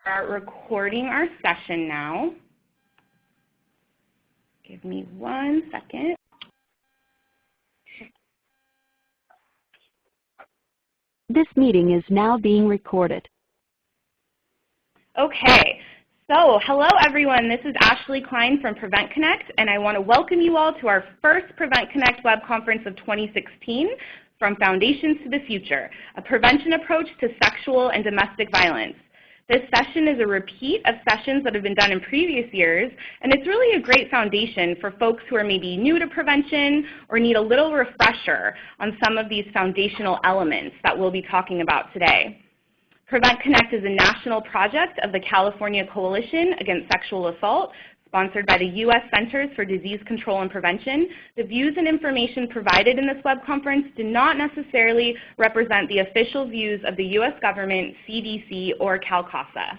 are recording our session now. Give me 1 second. This meeting is now being recorded. Okay, so hello everyone. This is Ashley Klein from Prevent Connect, and I want to welcome you all to our first Prevent Connect web conference of 2016, From Foundations to the Future, a prevention approach to sexual and domestic violence. This session is a repeat of sessions that have been done in previous years, and it's really a great foundation for folks who are maybe new to prevention or need a little refresher on some of these foundational elements that we'll be talking about today. Prevent Connect is a national project of the California Coalition Against Sexual Assault, sponsored by the U.S. Centers for Disease Control and Prevention. The views and information provided in this web conference do not necessarily represent the official views of the U.S. government, CDC, or CalCASA.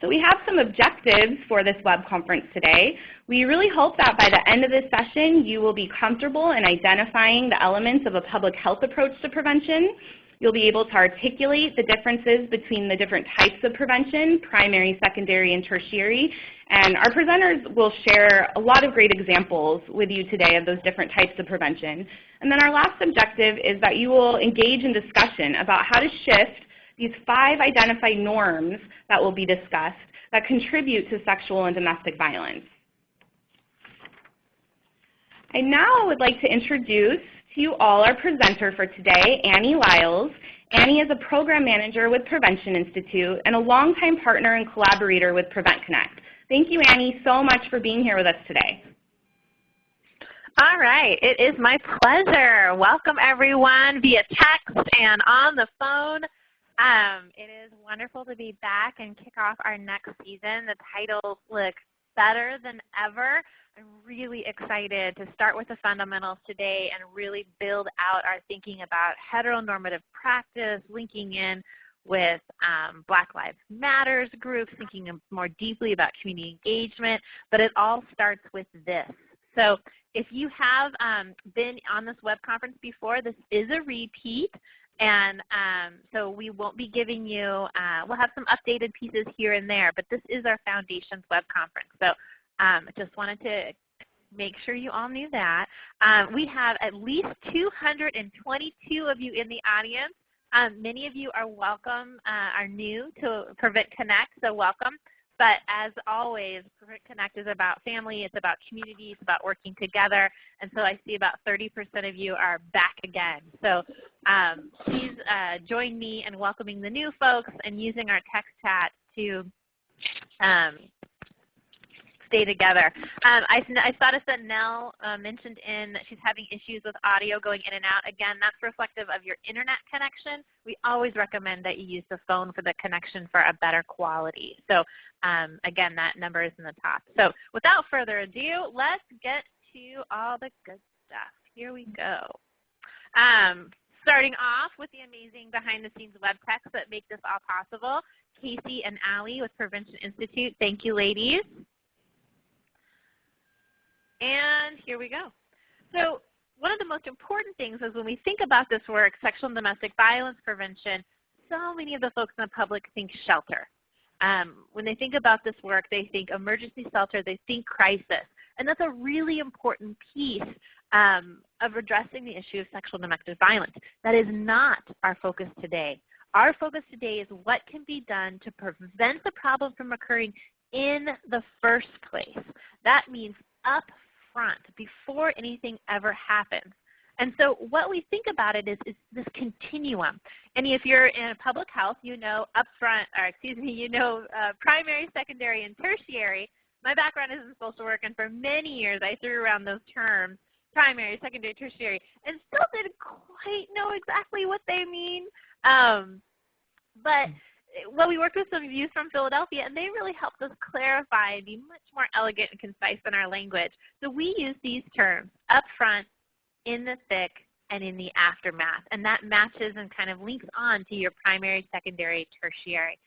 So we have some objectives for this web conference today. We really hope that by the end of this session, you will be comfortable in identifying the elements of a public health approach to prevention. You'll be able to articulate the differences between the different types of prevention, primary, secondary, and tertiary. And our presenters will share a lot of great examples with you today of those different types of prevention. And then our last objective is that you will engage in discussion about how to shift these 5 identified norms that will be discussed that contribute to sexual and domestic violence. I now would like to introduce to you all our presenter for today, Annie Lyles. Annie is a program manager with Prevention Institute and a longtime partner and collaborator with Prevent Connect. Thank you, Annie, so much for being here with us today. All right, it is my pleasure. Welcome everyone via text and on the phone. It is wonderful to be back and kick off our next season. The titles look better than ever. I'm really excited to start with the fundamentals today and really build out our thinking about heteronormative practice, linking in with Black Lives Matters groups, thinking more deeply about community engagement, but it all starts with this. So if you have been on this web conference before, this is a repeat. And so we won't be giving you, we'll have some updated pieces here and there, but this is our Foundations web conference. So just wanted to make sure you all knew that. We have at least 222 of you in the audience. Many of you are welcome, are new to Prevent Connect, so welcome. But as always, Prevent Connect is about family, it's about community, it's about working together. And so I see about 30% of you are back again. So please join me in welcoming the new folks and using our text chat to stay together. I saw that Nell mentioned that she's having issues with audio going in and out. Again, that's reflective of your internet connection. We always recommend that you use the phone for the connection for a better quality. So again, that number is in the top. So without further ado, let's get to all the good stuff. Here we go. Starting off with the amazing behind-the-scenes web techs that make this all possible, Casey and Allie with Prevention Institute. Thank you, ladies. And here we go. So one of the most important things is when we think about this work, sexual and domestic violence prevention, so many of the folks in the public think shelter. When they think about this work, they think emergency shelter, they think crisis. And that's a really important piece of addressing the issue of sexual and domestic violence. That is not our focus today. Our focus today is what can be done to prevent the problem from occurring in the first place. That means up front, before anything ever happens. And so what we think about it is this continuum. And if you're in public health, you know primary, secondary, and tertiary. My background is in social work, and for many years I threw around those terms, primary, secondary, tertiary, and still didn't quite know exactly what they mean. But we worked with some youth from Philadelphia, and they really helped us clarify and be much more elegant and concise in our language. So we use these terms up front, in the thick, and in the aftermath. And that matches and kind of links on to your primary, secondary, tertiary.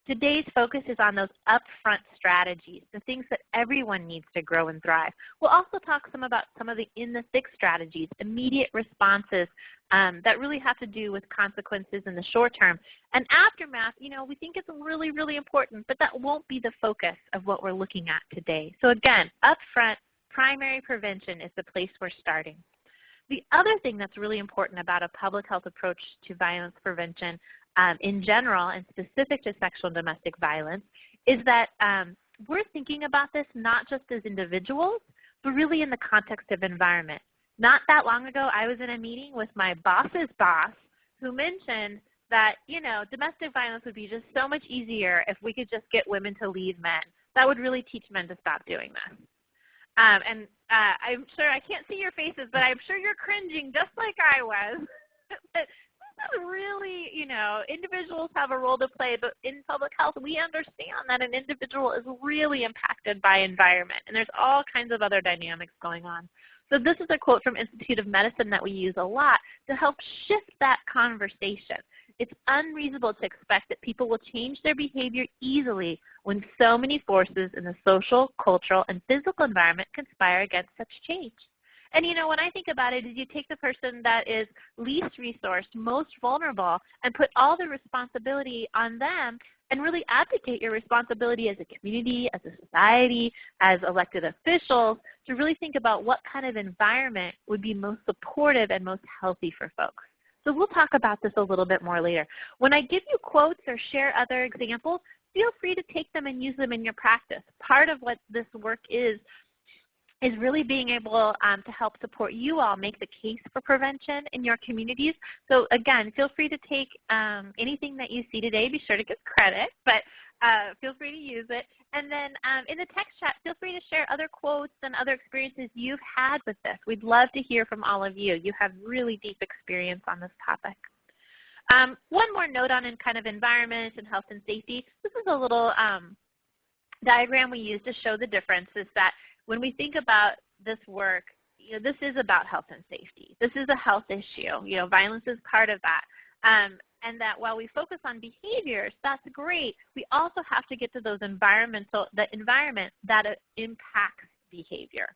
Today's focus is on those upfront strategies, the things that everyone needs to grow and thrive. We'll also talk about some of the in-the-thick strategies, immediate responses that really have to do with consequences in the short term. And aftermath, we think it's really, really important, but that won't be the focus of what we're looking at today. So again, upfront, primary prevention is the place we're starting. The other thing that's really important about a public health approach to violence prevention in general and specific to sexual and domestic violence is that we're thinking about this not just as individuals, but really in the context of environment. Not that long ago, I was in a meeting with my boss's boss who mentioned that, domestic violence would be just so much easier if we could just get women to leave men. That would really teach men to stop doing this. I'm sure, I can't see your faces, but I'm sure you're cringing just like I was. But this is really, individuals have a role to play, but in public health, we understand that an individual is really impacted by environment, and there's all kinds of other dynamics going on. So this is a quote from Institute of Medicine that we use a lot to help shift that conversation. It's unreasonable to expect that people will change their behavior easily when so many forces in the social, cultural, and physical environment conspire against such change. And when I think about it, is you take the person that is least resourced, most vulnerable, and put all the responsibility on them and really abdicate your responsibility as a community, as a society, as elected officials to really think about what kind of environment would be most supportive and most healthy for folks. So we'll talk about this a little bit more later. When I give you quotes or share other examples, feel free to take them and use them in your practice. Part of what this work is really being able to help support you all make the case for prevention in your communities. So again, feel free to take anything that you see today. Be sure to give credit, but feel free to use it. And then in the text chat, feel free to share other quotes and other experiences you've had with this. We'd love to hear from all of you. You have really deep experience on this topic. One more note on kind of environment and health and safety. This is a little diagram we use to show the difference is that when we think about this work, this is about health and safety. This is a health issue. Violence is part of that. And that while we focus on behaviors, that's great. We also have to get to the environment that impacts behavior.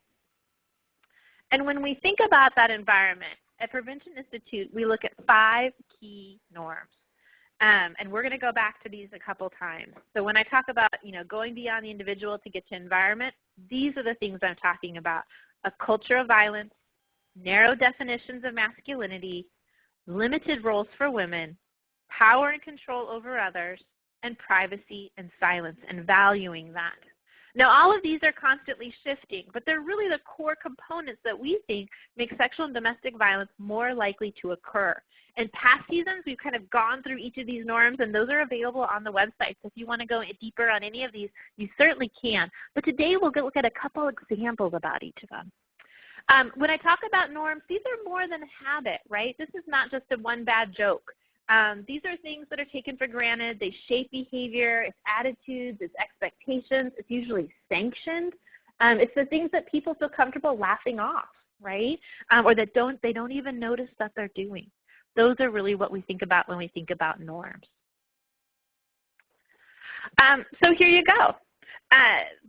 And when we think about that environment, at Prevention Institute, we look at 5 key norms. And we're going to go back to these a couple times. So when I talk about, going beyond the individual to get to environment, these are the things I'm talking about. A culture of violence, narrow definitions of masculinity, limited roles for women, power and control over others, and privacy and silence, and valuing that. Now, all of these are constantly shifting, but they're really the core components that we think make sexual and domestic violence more likely to occur. In past seasons, we've kind of gone through each of these norms, and those are available on the website. So if you want to go deeper on any of these, you certainly can. But today we'll look at a couple examples about each of them. When I talk about norms, these are more than a habit, right? This is not just a one bad joke. These are things that are taken for granted. They shape behavior. It's attitudes. It's expectations. It's usually sanctioned. It's the things that people feel comfortable laughing off, right? Or that they don't even notice that they're doing. Those are really what we think about when we think about norms. So here you go.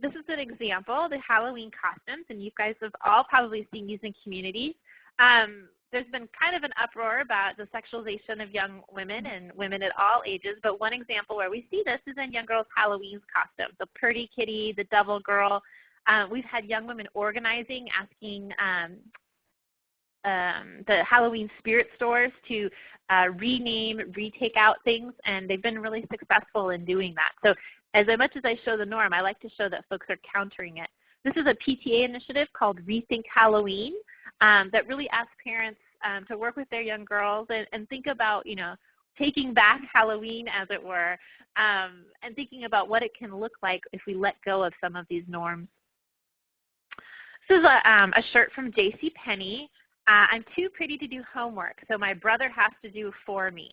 This is an example, the Halloween costumes, and you guys have all probably seen these in communities. There's been kind of an uproar about the sexualization of young women and women at all ages, but one example where we see this is in young girls' Halloween costumes, the Purdy Kitty, the Devil Girl. We've had young women organizing, asking the Halloween spirit stores to rename, retake out things, and they've been really successful in doing that. So as much as I show the norm, I like to show that folks are countering it. This is a PTA initiative called Resync Halloween that really asks parents to work with their young girls and think about, taking back Halloween, as it were, and thinking about what it can look like if we let go of some of these norms. This is a shirt from JCPenney. I'm too pretty to do homework, so my brother has to do for me.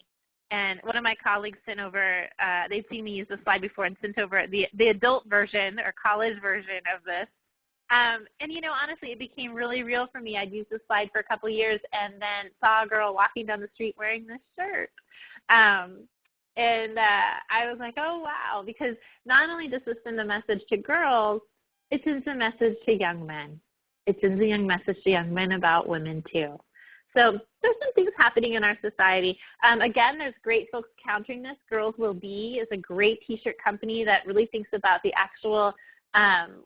And one of my colleagues sent over, they've seen me use this slide before, and sent over the adult version or college version of this. And honestly, it became really real for me. I'd used this slide for a couple of years and then saw a girl walking down the street wearing this shirt. And And I was like, oh, wow, because not only does this send a message to girls, it sends a message to young men. It sends a young message to young men about women, too. So there's some things happening in our society. Again, there's great folks countering this. Girls Will Be is a great T-shirt company that really thinks about the actual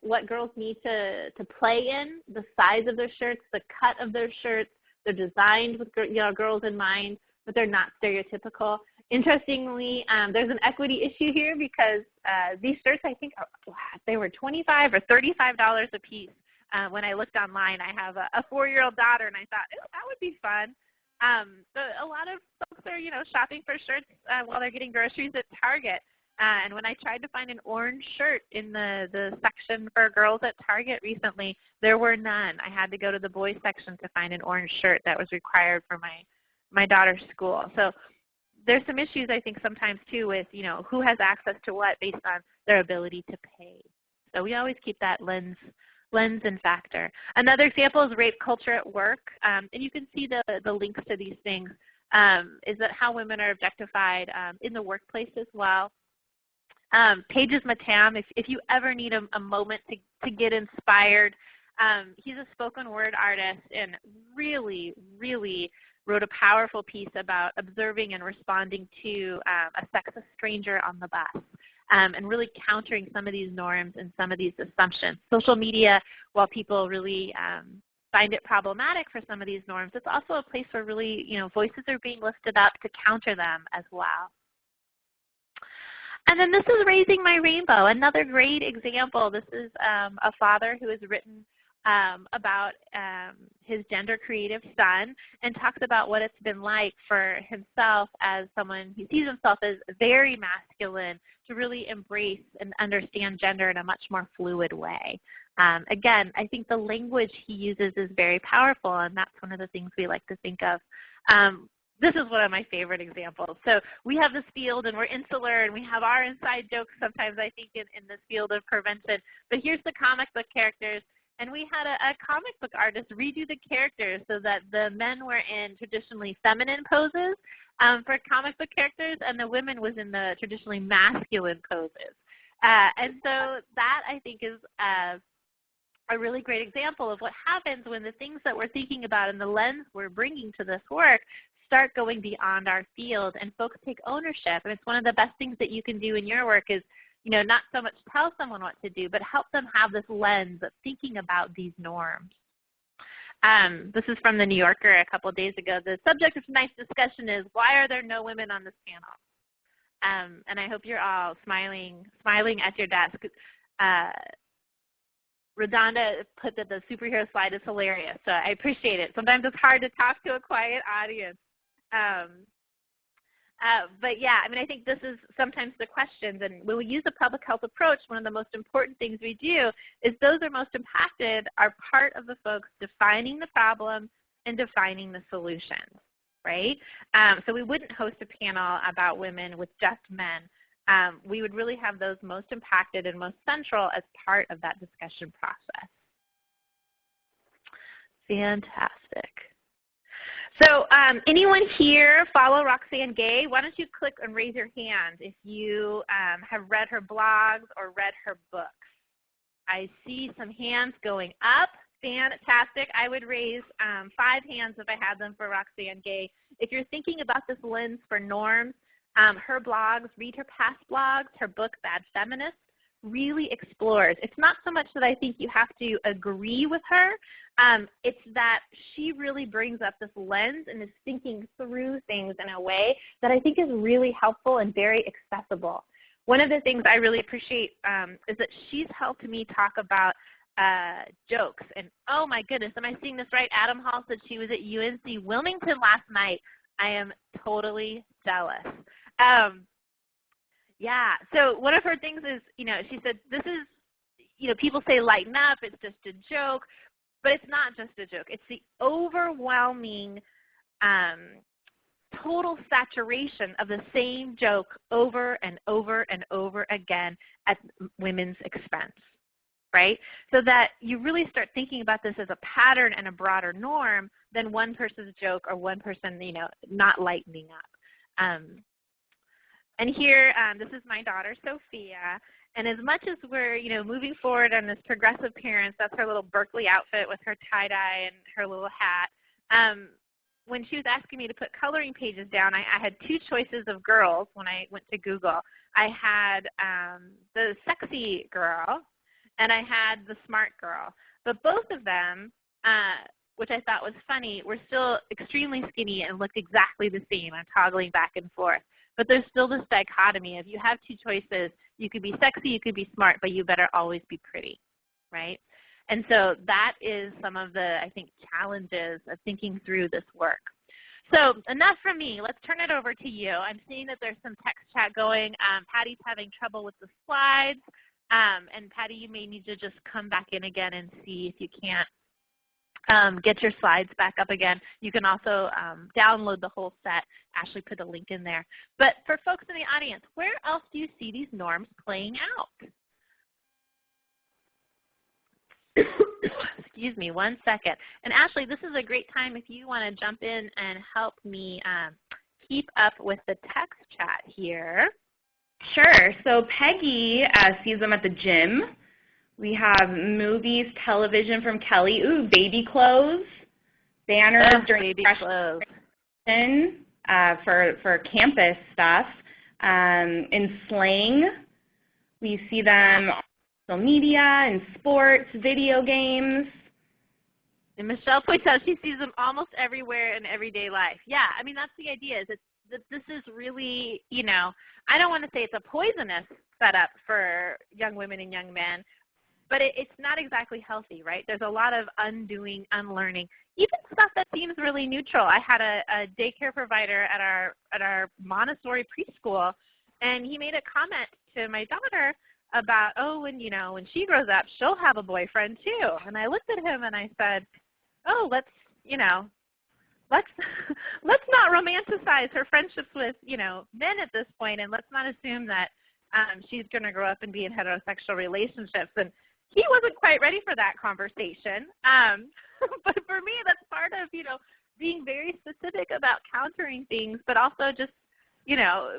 what girls need to play in, the size of their shirts, the cut of their shirts. They're designed with girls in mind, but they're not stereotypical. Interestingly, there's an equity issue here because these shirts, I think, they were $25 or $35 a piece. When I looked online, I have a 4-year-old daughter, and I thought, oh, that would be fun. But a lot of folks are, shopping for shirts while they're getting groceries at Target. And when I tried to find an orange shirt in the section for girls at Target recently, there were none. I had to go to the boys section to find an orange shirt that was required for my daughter's school. So there's some issues, I think, sometimes, too, with, who has access to what based on their ability to pay. So we always keep that lens and factor. Another example is rape culture at work, and you can see the links to these things, is that how women are objectified in the workplace as well. Pages Matam, if you ever need a moment to get inspired, he's a spoken word artist and really, really wrote a powerful piece about observing and responding to a sexist stranger on the bus. And really countering some of these norms and some of these assumptions. Social media, while people really find it problematic for some of these norms, it's also a place where really, voices are being lifted up to counter them as well. And then this is Raising My Rainbow, another great example. This is a father who has written about his gender creative son and talks about what it's been like for himself as someone who sees himself as very masculine to really embrace and understand gender in a much more fluid way. Again, I think the language he uses is very powerful, and that's one of the things we like to think of. This is one of my favorite examples. So we have this field, and we're insular, and we have our inside jokes sometimes, I think, in this field of prevention. But here's the comic book characters. And we had a comic book artist redo the characters so that the men were in traditionally feminine poses for comic book characters, and the women was in the traditionally masculine poses. And so that, I think, is a really great example of what happens when the things that we're thinking about and the lens we're bringing to this work start going beyond our field and folks take ownership. And it's one of the best things that you can do in your work is not so much tell someone what to do, but help them have this lens of thinking about these norms. This is from the New Yorker a couple of days ago. The subject of tonight's discussion is, why are there no women on this panel? And I hope you're all smiling at your desk. Redonda put that the superhero slide is hilarious, so I appreciate it. Sometimes it's hard to talk to a quiet audience. But yeah, I think this is sometimes the questions, and when we use a public health approach, one of the most important things we do is those who are most impacted are part of the folks defining the problem and defining the solutions, right? So we wouldn't host a panel about women with just men. We would really have those most impacted and most central as part of that discussion process. Fantastic. So anyone here follow Roxane Gay? Why don't you click and raise your hand if you have read her blogs or read her books. I see some hands going up. Fantastic. I would raise 5 hands if I had them for Roxane Gay. If you're thinking about this lens for norms, her blogs, read her past blogs, her book, Bad Feminist, really explores. It's not so much that I think you have to agree with her. It's that she really brings up this lens and is thinking through things in a way that I think is really helpful and very accessible. One of the things I really appreciate is that she's helped me talk about jokes. And oh my goodness, am I seeing this right? Adam Hall said she was at UNC Wilmington last night. I am totally jealous. Yeah, so one of her things is, she said, this is, people say lighten up, it's just a joke, but it's not just a joke. It's the overwhelming total saturation of the same joke over and over and over again at women's expense, right? So that you really start thinking about this as a pattern and a broader norm than one person's joke or one person, not lightening up. And here, this is my daughter, Sophia. And as much as we're, moving forward on this progressive parents, that's her little Berkeley outfit with her tie-dye and her little hat. When she was asking me to put coloring pages down, I had two choices of girls when I went to Google. I had the sexy girl, and I had the smart girl. But both of them, which I thought was funny, were still extremely skinny and looked exactly the same. I'm toggling back and forth. But there's still this dichotomy of you have two choices. You could be sexy, you could be smart, but you better always be pretty, right? And so that is some of the, I think, challenges of thinking through this work. So enough from me. Let's turn it over to you. I'm seeing that there's some text chat going. Patty's having trouble with the slides. And Patty, you may need to just come back in again and see if you can't get your slides back up again. You can also download the whole set. Ashley put a link in there. But for folks in the audience, where else do you see these norms playing out? Excuse me, one second. And Ashley, this is a great time if you want to jump in and help me keep up with the text chat here. Sure. So Peggy sees them at the gym. We have movies, television from Kelly. Ooh, baby clothes, banners during baby clothes. For campus stuff. In slang, we see them on social media, in sports, video games. And Michelle points out she sees them almost everywhere in everyday life. Yeah, I mean, that's the idea. Is that this is really, I don't want to say it's a poisonous setup for young women and young men, but it's not exactly healthy, right? There's a lot of undoing, unlearning, even stuff that seems really neutral. I had a daycare provider at our Montessori preschool, and he made a comment to my daughter about, when she grows up, she'll have a boyfriend too. And I looked at him and I said, let's not romanticize her friendships with, men at this point, and let's not assume that she's going to grow up and be in heterosexual relationships. And he wasn't quite ready for that conversation. But for me, that's part of, being very specific about countering things, but also just,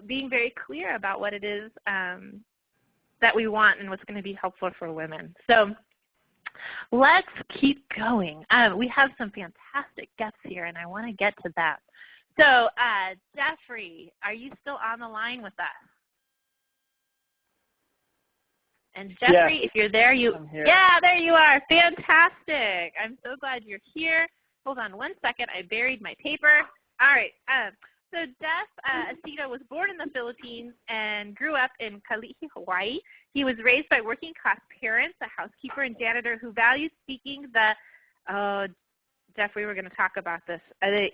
being very clear about what it is that we want and what's going to be helpful for women. So let's keep going. We have some fantastic guests here, and I want to get to them. So Jeffrey, are you still on the line with us? And Jeffrey, if you're there, yeah, there you are. Fantastic. I'm so glad you're here. Hold on one second. I buried my paper. All right. So Jeff Acito was born in the Philippines and grew up in Kalihi, Hawaii. He was raised by working-class parents, a housekeeper and janitor who valued speaking the, Jeffrey, we're going to talk about this, the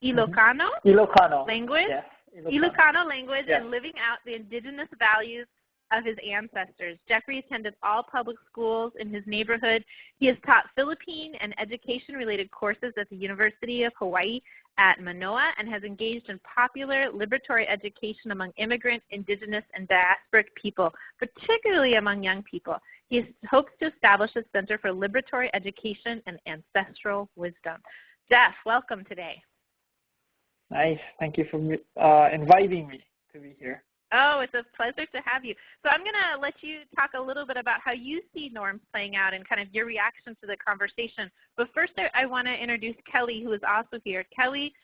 Ilocano language, yes, Ilocano language, yes, and living out the indigenous values of his ancestors. Jeffrey attended all public schools in his neighborhood. He has taught Philippine and education-related courses at the University of Hawaii at Manoa and has engaged in popular liberatory education among immigrant, indigenous, and diasporic people, particularly among young people. He hopes to establish a Center for Liberatory Education and Ancestral Wisdom. Jeff, welcome today. Nice. Thank you for inviting me to be here. Oh, it's a pleasure to have you. So I'm going to let you talk a little bit about how you see norms playing out and kind of your reaction to the conversation. But first, I want to introduce Kelly, who is also here. Kelly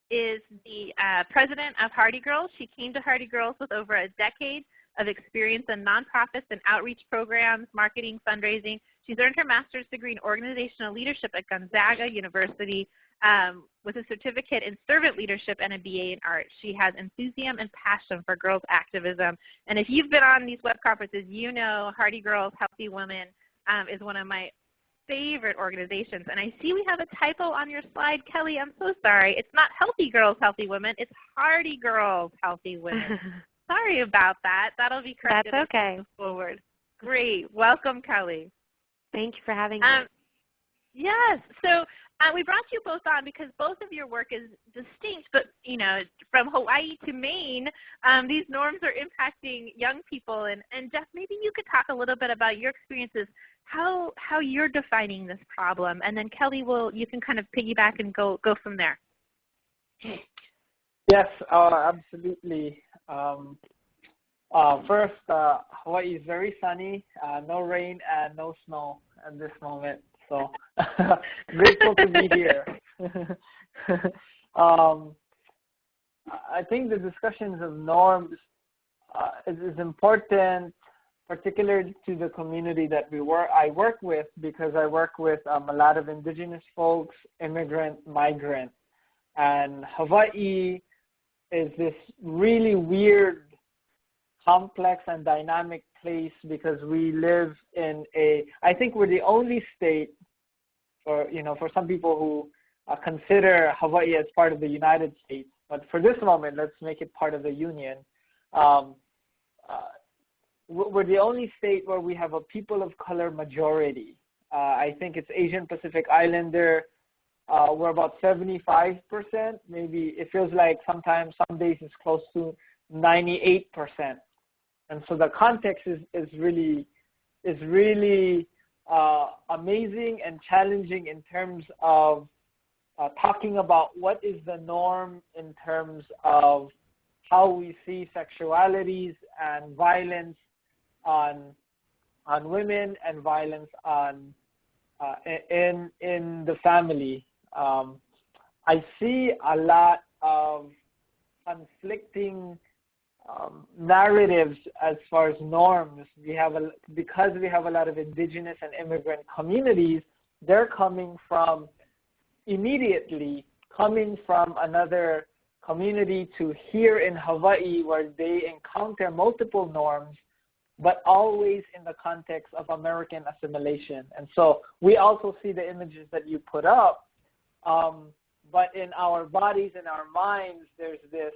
is the president of Hardy Girls. She came to Hardy Girls with over a decade of experience in nonprofits and outreach programs, marketing, fundraising. She's earned her master's degree in organizational leadership at Gonzaga University with a certificate in servant leadership and a BA in art. She has enthusiasm and passion for girls activism. And if you've been on these web conferences, you know Hardy Girls, Healthy Women is one of my favorite organizations. And I see we have a typo on your slide, Kelly. I'm so sorry. It's not Healthy Girls, Healthy Women. It's Hardy Girls, Healthy Women. Sorry about that. That'll be corrected. That's okay. Forward. Great. Welcome, Kelly. Thank you for having me. Yes. So we brought you both on because both of your work is distinct, but, you know, from Hawaii to Maine, these norms are impacting young people. And Jeff, maybe you could talk a little bit about your experiences, how you're defining this problem. And then Kelly, you can kind of piggyback and go from there. Yes, absolutely. First, Hawaii is very sunny, no rain and no snow at this moment. So grateful to be here. I think the discussions of norms is important, particularly to the community that I work with, because I work with a lot of indigenous folks, immigrant, migrant, and Hawaii is this really weird, complex and dynamic place because we live in I think we're the only state, for some people who consider Hawaii as part of the United States, but for this moment, let's make it part of the Union. We're the only state where we have a people of color majority. I think it's Asian Pacific Islander. We're about 75%. Maybe it feels like sometimes, some days it's close to 98%. And so the context is really amazing and challenging in terms of talking about what is the norm in terms of how we see sexualities and violence on women and violence on in the family. I see a lot of conflicting narratives as far as norms. Because we have a lot of indigenous and immigrant communities, they're immediately coming from another community to here in Hawaii, where they encounter multiple norms, but always in the context of American assimilation. And so we also see the images that you put up, but in our bodies, in our minds, there's this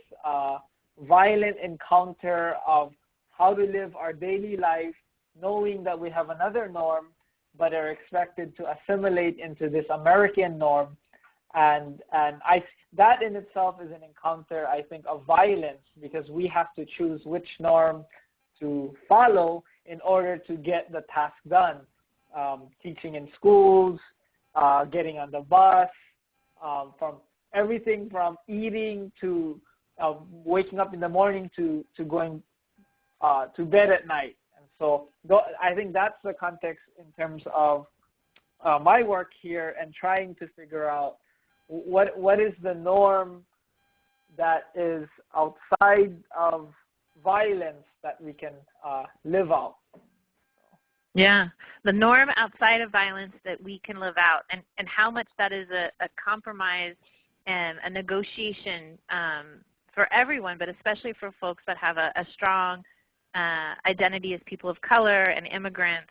violent encounter of how to live our daily life, knowing that we have another norm, but are expected to assimilate into this American norm. And that in itself is an encounter, I think, of violence, because we have to choose which norm to follow in order to get the task done. Teaching in schools, getting on the bus, from everything from eating to waking up in the morning to going to bed at night. And so I think that's the context in terms of my work here, and trying to figure out what is the norm that is outside of violence that we can live out. Yeah, the norm outside of violence that we can live out, and how much that is a compromise and a negotiation for everyone, but especially for folks that have a strong identity as people of color and immigrants.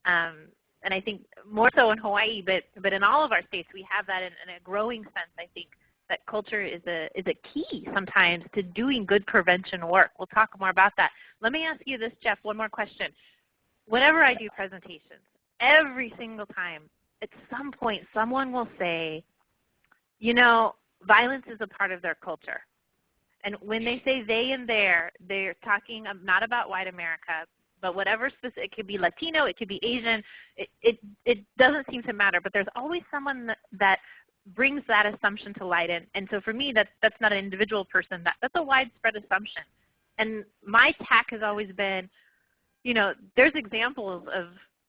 And I think more so in Hawaii, but in all of our states, we have that in a growing sense. I think that culture is a key sometimes to doing good prevention work. We'll talk more about that. Let me ask you this, Jeff, one more question. Whenever I do presentations, every single time, at some point, someone will say, violence is a part of their culture. And when they say they and they're talking not about white America, but whatever specific. It could be Latino, it could be Asian. It doesn't seem to matter, but there's always someone that brings that assumption to light. And so for me, that's not an individual person. That's a widespread assumption. And my tack has always been, there's examples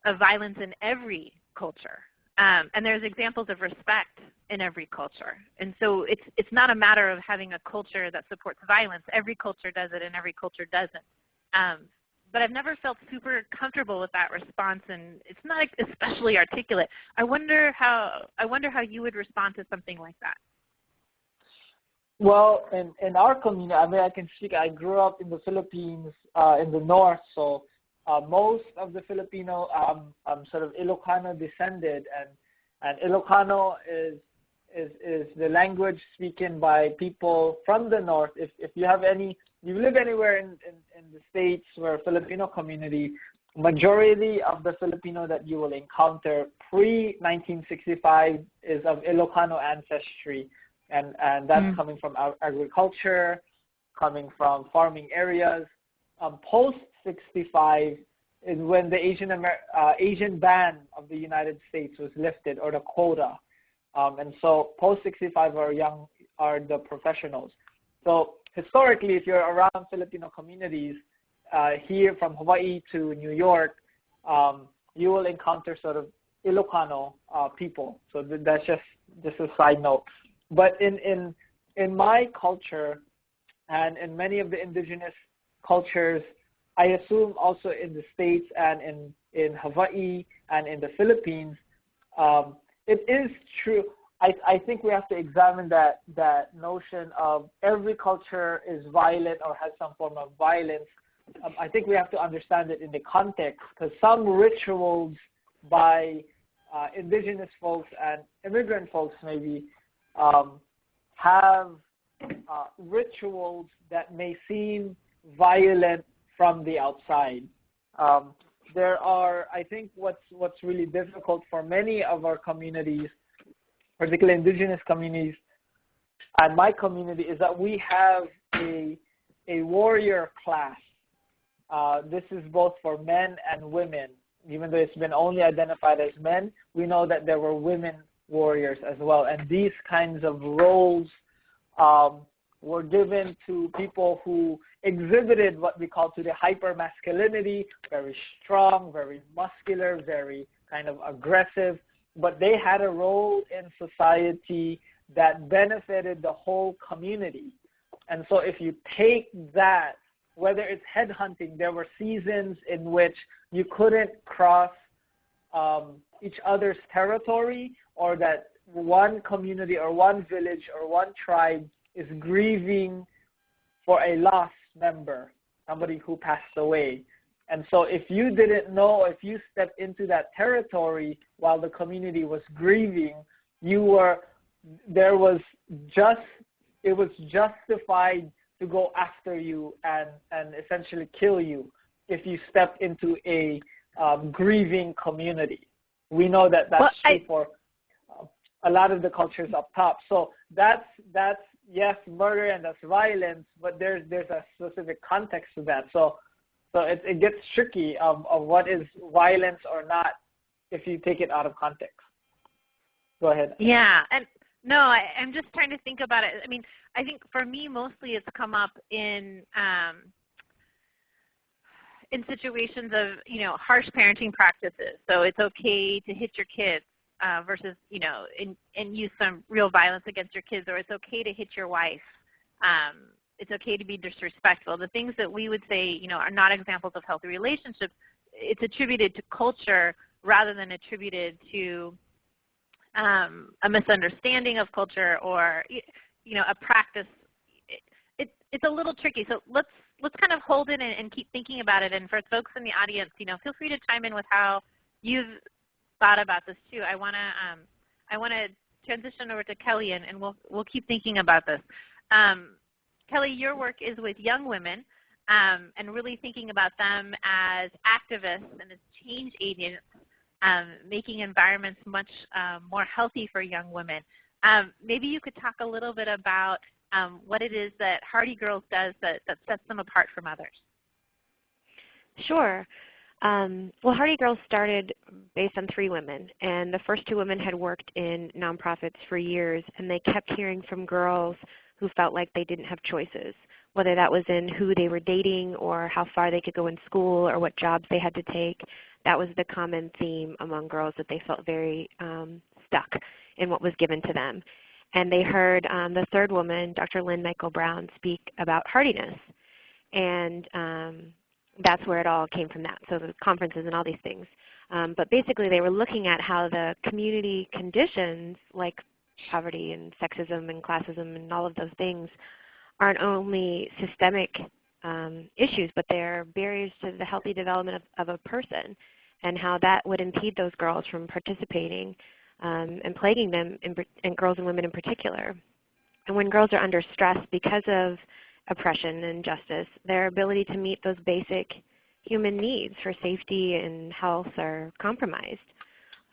of violence in every culture. And there's examples of respect in every culture. And so it's not a matter of having a culture that supports violence. Every culture does it and every culture doesn't. But I've never felt super comfortable with that response, and it's not especially articulate. I wonder how you would respond to something like that. Well, in our community, I can speak. I grew up in the Philippines, in the north, so most of the Filipino, I'm sort of Ilocano descended, and Ilocano is the language spoken by people from the north. If you live anywhere in the States where Filipino community, majority of the Filipino that you will encounter pre-1965 is of Ilocano ancestry, and that's coming from agriculture, coming from farming areas. Post-65 is when the Asian ban of the United States was lifted, or the quota. And so post-65 are the professionals. So historically, if you're around Filipino communities, here from Hawaii to New York, you will encounter sort of Ilocano people. So that's just a side note. But in my culture and in many of the indigenous cultures, I assume also in the States and in Hawaii and in the Philippines, it is true. I think we have to examine that notion of every culture is violent or has some form of violence. I think we have to understand it in the context, because some rituals by indigenous folks and immigrant folks maybe have rituals that may seem violent from the outside. There are, I think what's really difficult for many of our communities, particularly indigenous communities and my community, is that we have a warrior class. This is both for men and women. Even though it's been only identified as men, we know that there were women warriors as well. And these kinds of roles were given to people who exhibited what we call today hypermasculinity, very strong, very muscular, very kind of aggressive, but they had a role in society that benefited the whole community. And so if you take that, whether it's headhunting, there were seasons in which you couldn't cross each other's territory, or that one community or one village or one tribe is grieving for a lost member, somebody who passed away. And so if you didn't know, if you stepped into that territory while the community was grieving, it was justified to go after you and essentially kill you if you stepped into a grieving community. We know that that's true for a lot of the cultures up top. So that's yes, murder and that's violence, but there's a specific context to that. So it gets tricky of what is violence or not if you take it out of context. Go ahead. Yeah, and no, I'm just trying to think about it. I mean, I think for me, mostly it's come up in situations of, harsh parenting practices. So it's okay to hit your kids versus, and use some real violence against your kids, or it's okay to hit your wife. It's okay to be disrespectful. The things that we would say, are not examples of healthy relationships, it's attributed to culture rather than attributed to a misunderstanding of culture or, a practice. It's a little tricky. So let's kind of hold it and keep thinking about it. And for folks in the audience, feel free to chime in with how you've thought about this too. I want to transition over to Kelly, and we'll keep thinking about this. Kelly, your work is with young women and really thinking about them as activists and as change agents, making environments much more healthy for young women. Maybe you could talk a little bit about what it is that Hardy Girls does that sets them apart from others. Sure. Well, Hardy Girls started based on 3 women, and the first 2 women had worked in nonprofits for years, and they kept hearing from girls who felt like they didn't have choices, whether that was in who they were dating or how far they could go in school or what jobs they had to take. That was the common theme among girls, that they felt very stuck in what was given to them. And they heard the 3rd woman, Dr. Lynn Michael Brown, speak about hardiness. And that's where it all came from that, so the conferences and all these things. But basically they were looking at how the community conditions like poverty and sexism and classism and all of those things aren't only systemic issues, but they're barriers to the healthy development of a person, and how that would impede those girls from participating and plaguing them, and girls and women in particular. And when girls are under stress because of oppression and injustice, their ability to meet those basic human needs for safety and health are compromised.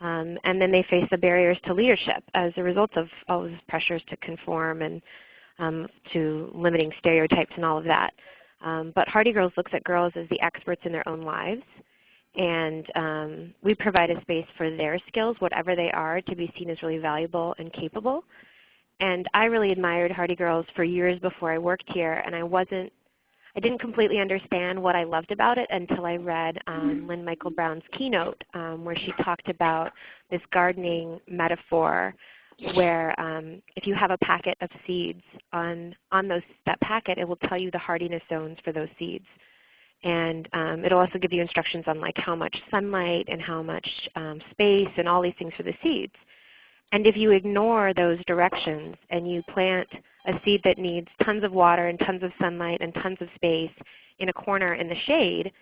And then they face the barriers to leadership as a result of all those pressures to conform and to limiting stereotypes and all of that. But Hardy Girls looks at girls as the experts in their own lives, and we provide a space for their skills, whatever they are, to be seen as really valuable and capable. And I really admired Hardy Girls for years before I worked here, and I didn't completely understand what I loved about it until I read Lynn Michael Brown's keynote, where she talked about this gardening metaphor where if you have a packet of seeds, on that packet it will tell you the hardiness zones for those seeds. And it'll also give you instructions on like how much sunlight and how much space and all these things for the seeds. And if you ignore those directions and you plant a seed that needs tons of water and tons of sunlight and tons of space in a corner in the shade,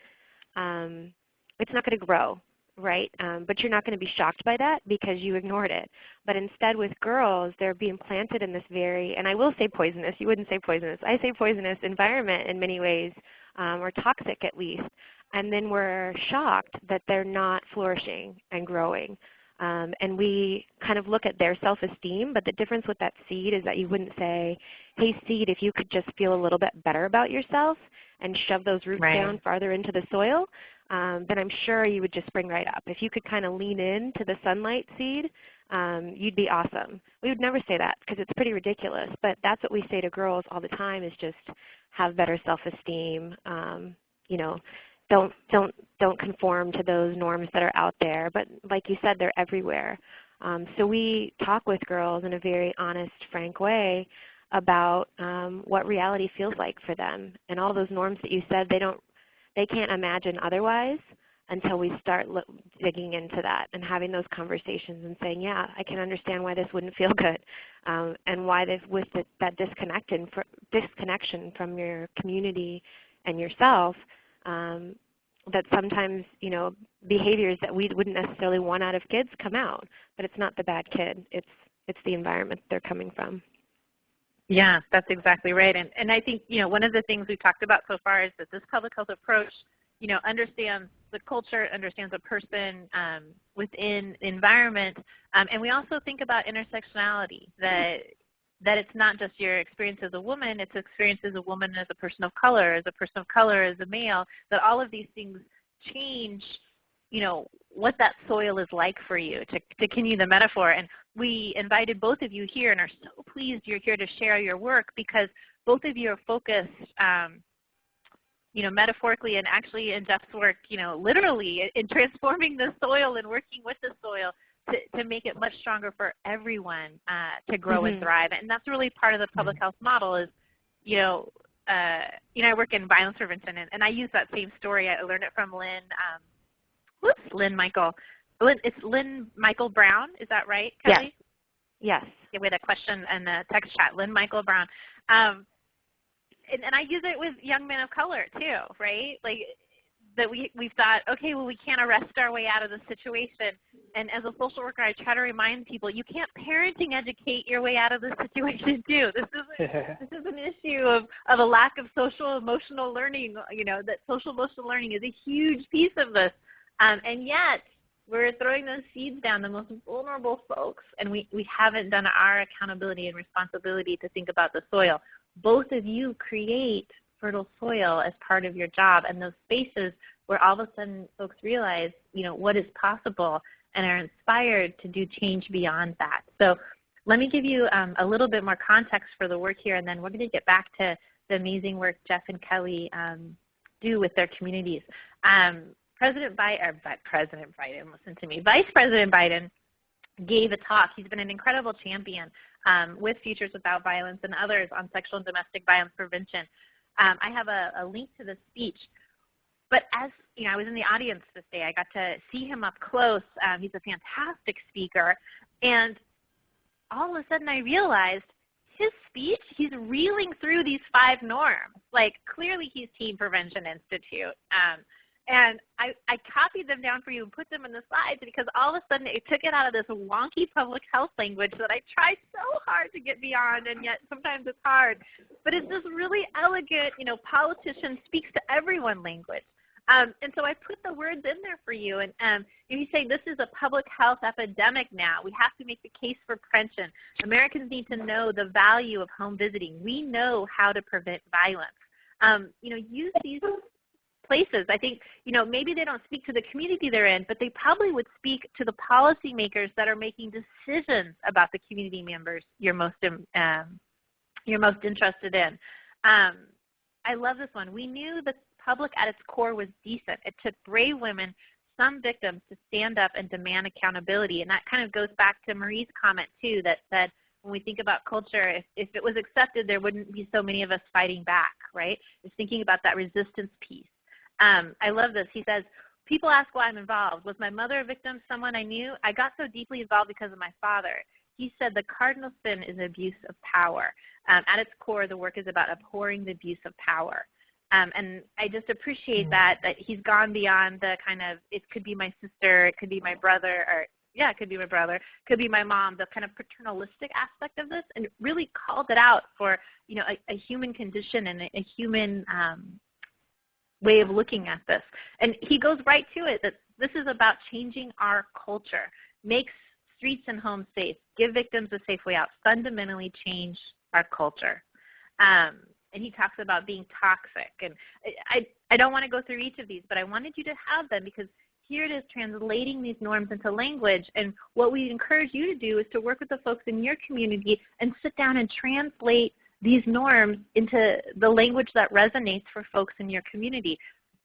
it's not going to grow, right? But you're not going to be shocked by that because you ignored it. But instead with girls, they're being planted in this very, and I will say poisonous, you wouldn't say poisonous, I say poisonous environment in many ways, or toxic at least. And then we're shocked that they're not flourishing and growing. And we kind of look at their self-esteem, but the difference with that seed is that you wouldn't say, hey seed, if you could just feel a little bit better about yourself and shove those roots down farther into the soil, then I'm sure you would just spring right up. If you could kind of lean into the sunlight seed, you'd be awesome. We would never say that because it's pretty ridiculous, but that's what we say to girls all the time is just have better self-esteem, you know, don't conform to those norms that are out there. But like you said, they're everywhere. So we talk with girls in a very honest, frank way about what reality feels like for them. And all those norms that you said, they can't imagine otherwise until we start digging into that and having those conversations and saying, yeah, I can understand why this wouldn't feel good, and why with that disconnection from your community and yourself, that sometimes, you know, behaviors that we wouldn't necessarily want out of kids come out. But it's not the bad kid. It's the environment they're coming from. Yeah, that's exactly right. And I think, you know, one of the things we've talked about so far is that this public health approach, you know, understands the culture, understands a person within the environment, and we also think about intersectionality, that it's not just your experience as a woman, it's experience as a woman, as a person of color, as a male, that all of these things change, you know, what that soil is like for you, to continue the metaphor. And we invited both of you here and are so pleased you're here to share your work because both of you are focused, you know, metaphorically and actually in Jeff's work, you know, literally in transforming the soil and working with the soil to make it much stronger for everyone to grow and thrive. And that's really part of the public health model is, I work in violence prevention, and I use that same story. I learned it from Lynn Michael Brown. Is that right, Kelly? Yes. Yeah, we had a question in the text chat, Lynn Michael Brown. And I use it with young men of color too, right? Like, that we've thought, okay, well, we can't arrest our way out of the situation. And as a social worker, I try to remind people, you can't parenting educate your way out of the situation too. This is an issue of a lack of social emotional learning, you know, that social emotional learning is a huge piece of this. And yet, we're throwing those seeds down, the most vulnerable folks, and we haven't done our accountability and responsibility to think about the soil. Both of you create fertile soil as part of your job, and those spaces where all of a sudden folks realize, you know, what is possible and are inspired to do change beyond that. So let me give you a little bit more context for the work here, and then we're going to get back to the amazing work Jeff and Kelly do with their communities. President Biden, listen to me. Vice President Biden gave a talk. He's been an incredible champion with Futures Without Violence and others on sexual and domestic violence prevention. I have a link to the speech. But as you know, I was in the audience this day. I got to see him up close. He's a fantastic speaker. And all of a sudden I realized his speech, he's reeling through these 5 norms. Like, clearly he's Teen Prevention Institute. And I copied them down for you and put them in the slides because all of a sudden it took it out of this wonky public health language that I tried so hard to get beyond, and yet sometimes it's hard. But it's this really elegant, you know, politician speaks to everyone language. And so I put the words in there for you. And you say this is a public health epidemic now. We have to make the case for prevention. Americans need to know the value of home visiting. We know how to prevent violence. You know, use these places. I think, maybe they don't speak to the community they're in, but they probably would speak to the policymakers that are making decisions about the community members you're most interested in. I love this one. We knew the public at its core was decent. It took brave women, some victims, to stand up and demand accountability. And that kind of goes back to Marie's comment, too, that said when we think about culture, if it was accepted, there wouldn't be so many of us fighting back, right? It's thinking about that resistance piece. I love this. He says, people ask why I'm involved. Was my mother a victim, someone I knew? I got so deeply involved because of my father. He said the cardinal sin is abuse of power. At its core, the work is about abhorring the abuse of power. And I just appreciate that he's gone beyond the kind of, it could be my sister, it could be my brother, or yeah, it could be my brother, it could be my mom, the kind of paternalistic aspect of this, and really called it out for, a human condition and a human way of looking at this. And he goes right to it, that this is about changing our culture, make streets and homes safe, give victims a safe way out, fundamentally change our culture. And he talks about being toxic. And I don't want to go through each of these, but I wanted you to have them because here it is translating these norms into language. And what we encourage you to do is to work with the folks in your community and sit down and translate these norms into the language that resonates for folks in your community.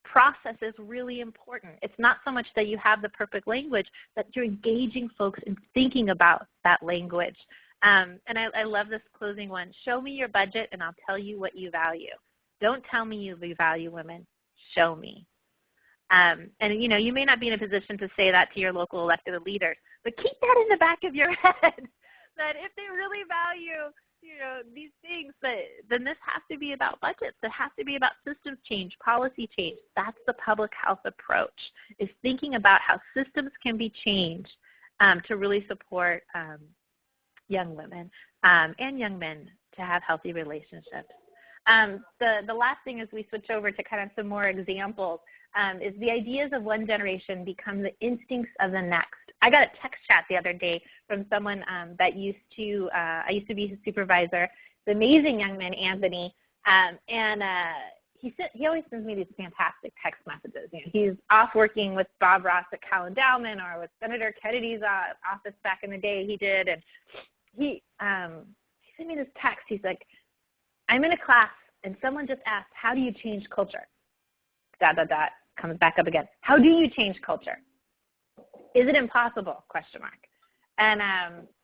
Process is really important. It's not so much that you have the perfect language, that you're engaging folks in thinking about that language. And I love this closing one. Show me your budget and I'll tell you what you value. Don't tell me you value women. Show me. And you may not be in a position to say that to your local elected leaders, but keep that in the back of your head that if they really value these things, then this has to be about budgets. It has to be about systems change, policy change. That's the public health approach, is thinking about how systems can be changed to really support young women and young men to have healthy relationships. The last thing as we switch over to kind of some more examples is the ideas of one generation become the instincts of the next. I got a text chat the other day from someone that I used to be his supervisor, the amazing young man, Anthony, and he always sends me these fantastic text messages. He's off working with Bob Ross at Cal Endowment or with Senator Kennedy's office back in the day he did, and he sent me this text. He's like, I'm in a class and someone just asked, how do you change culture? ... comes back up again. How do you change culture? Is it impossible? ? And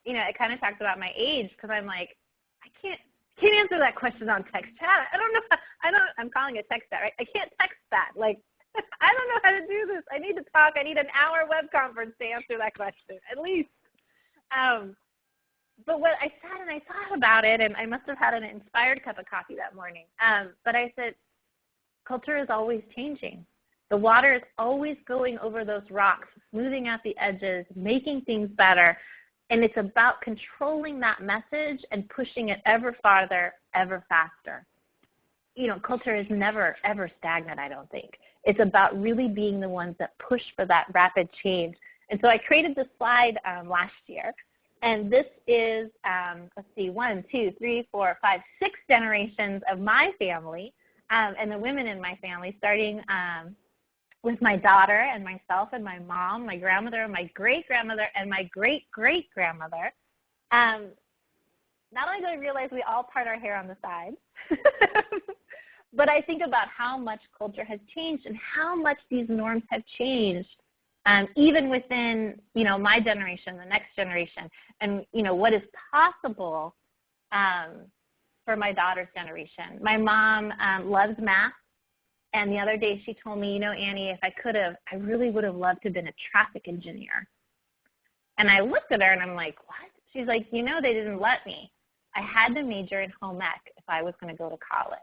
it kind of talks about my age because I'm like, I can't answer that question on text chat. I'm calling it text chat, right? I can't text that. Like, I don't know how to do this. I need to talk. I need an hour web conference to answer that question, at least. But what I sat and I thought about it, and I must have had an inspired cup of coffee that morning. But I said, culture is always changing. The water is always going over those rocks, smoothing out the edges, making things better. And it's about controlling that message and pushing it ever farther, ever faster. Culture is never, ever stagnant, I don't think. It's about really being the ones that push for that rapid change. And so I created this slide last year. And this is, 1, 2, 3, 4, 5, 6 generations of my family and the women in my family, starting with my daughter and myself and my mom, my grandmother, my great-grandmother, and my great-great-grandmother. Not only do I realize we all part our hair on the side, but I think about how much culture has changed and how much these norms have changed, even within, my generation, the next generation, and, what is possible for my daughter's generation. My mom loves math. And the other day she told me, Annie, if I could have, I really would have loved to have been a traffic engineer. And I looked at her and I'm like, what? She's like, they didn't let me. I had to major in home ec if I was going to go to college.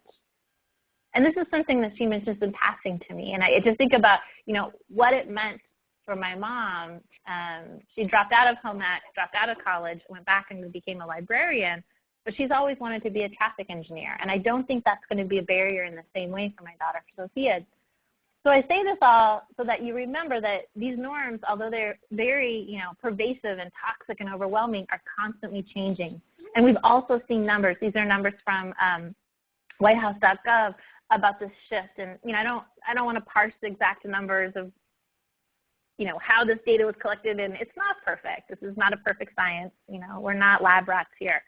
And this is something that she mentions in passing to me. And I just think about, what it meant for my mom. She dropped out of home ec, dropped out of college, went back and became a librarian. But she's always wanted to be a traffic engineer. And I don't think that's going to be a barrier in the same way for my daughter, Sophia. So I say this all so that you remember that these norms, although they're very, pervasive and toxic and overwhelming, are constantly changing. And we've also seen numbers. These are numbers from whitehouse.gov about this shift. And I don't want to parse the exact numbers of how this data was collected, and it's not perfect. This is not a perfect science. We're not lab rats here.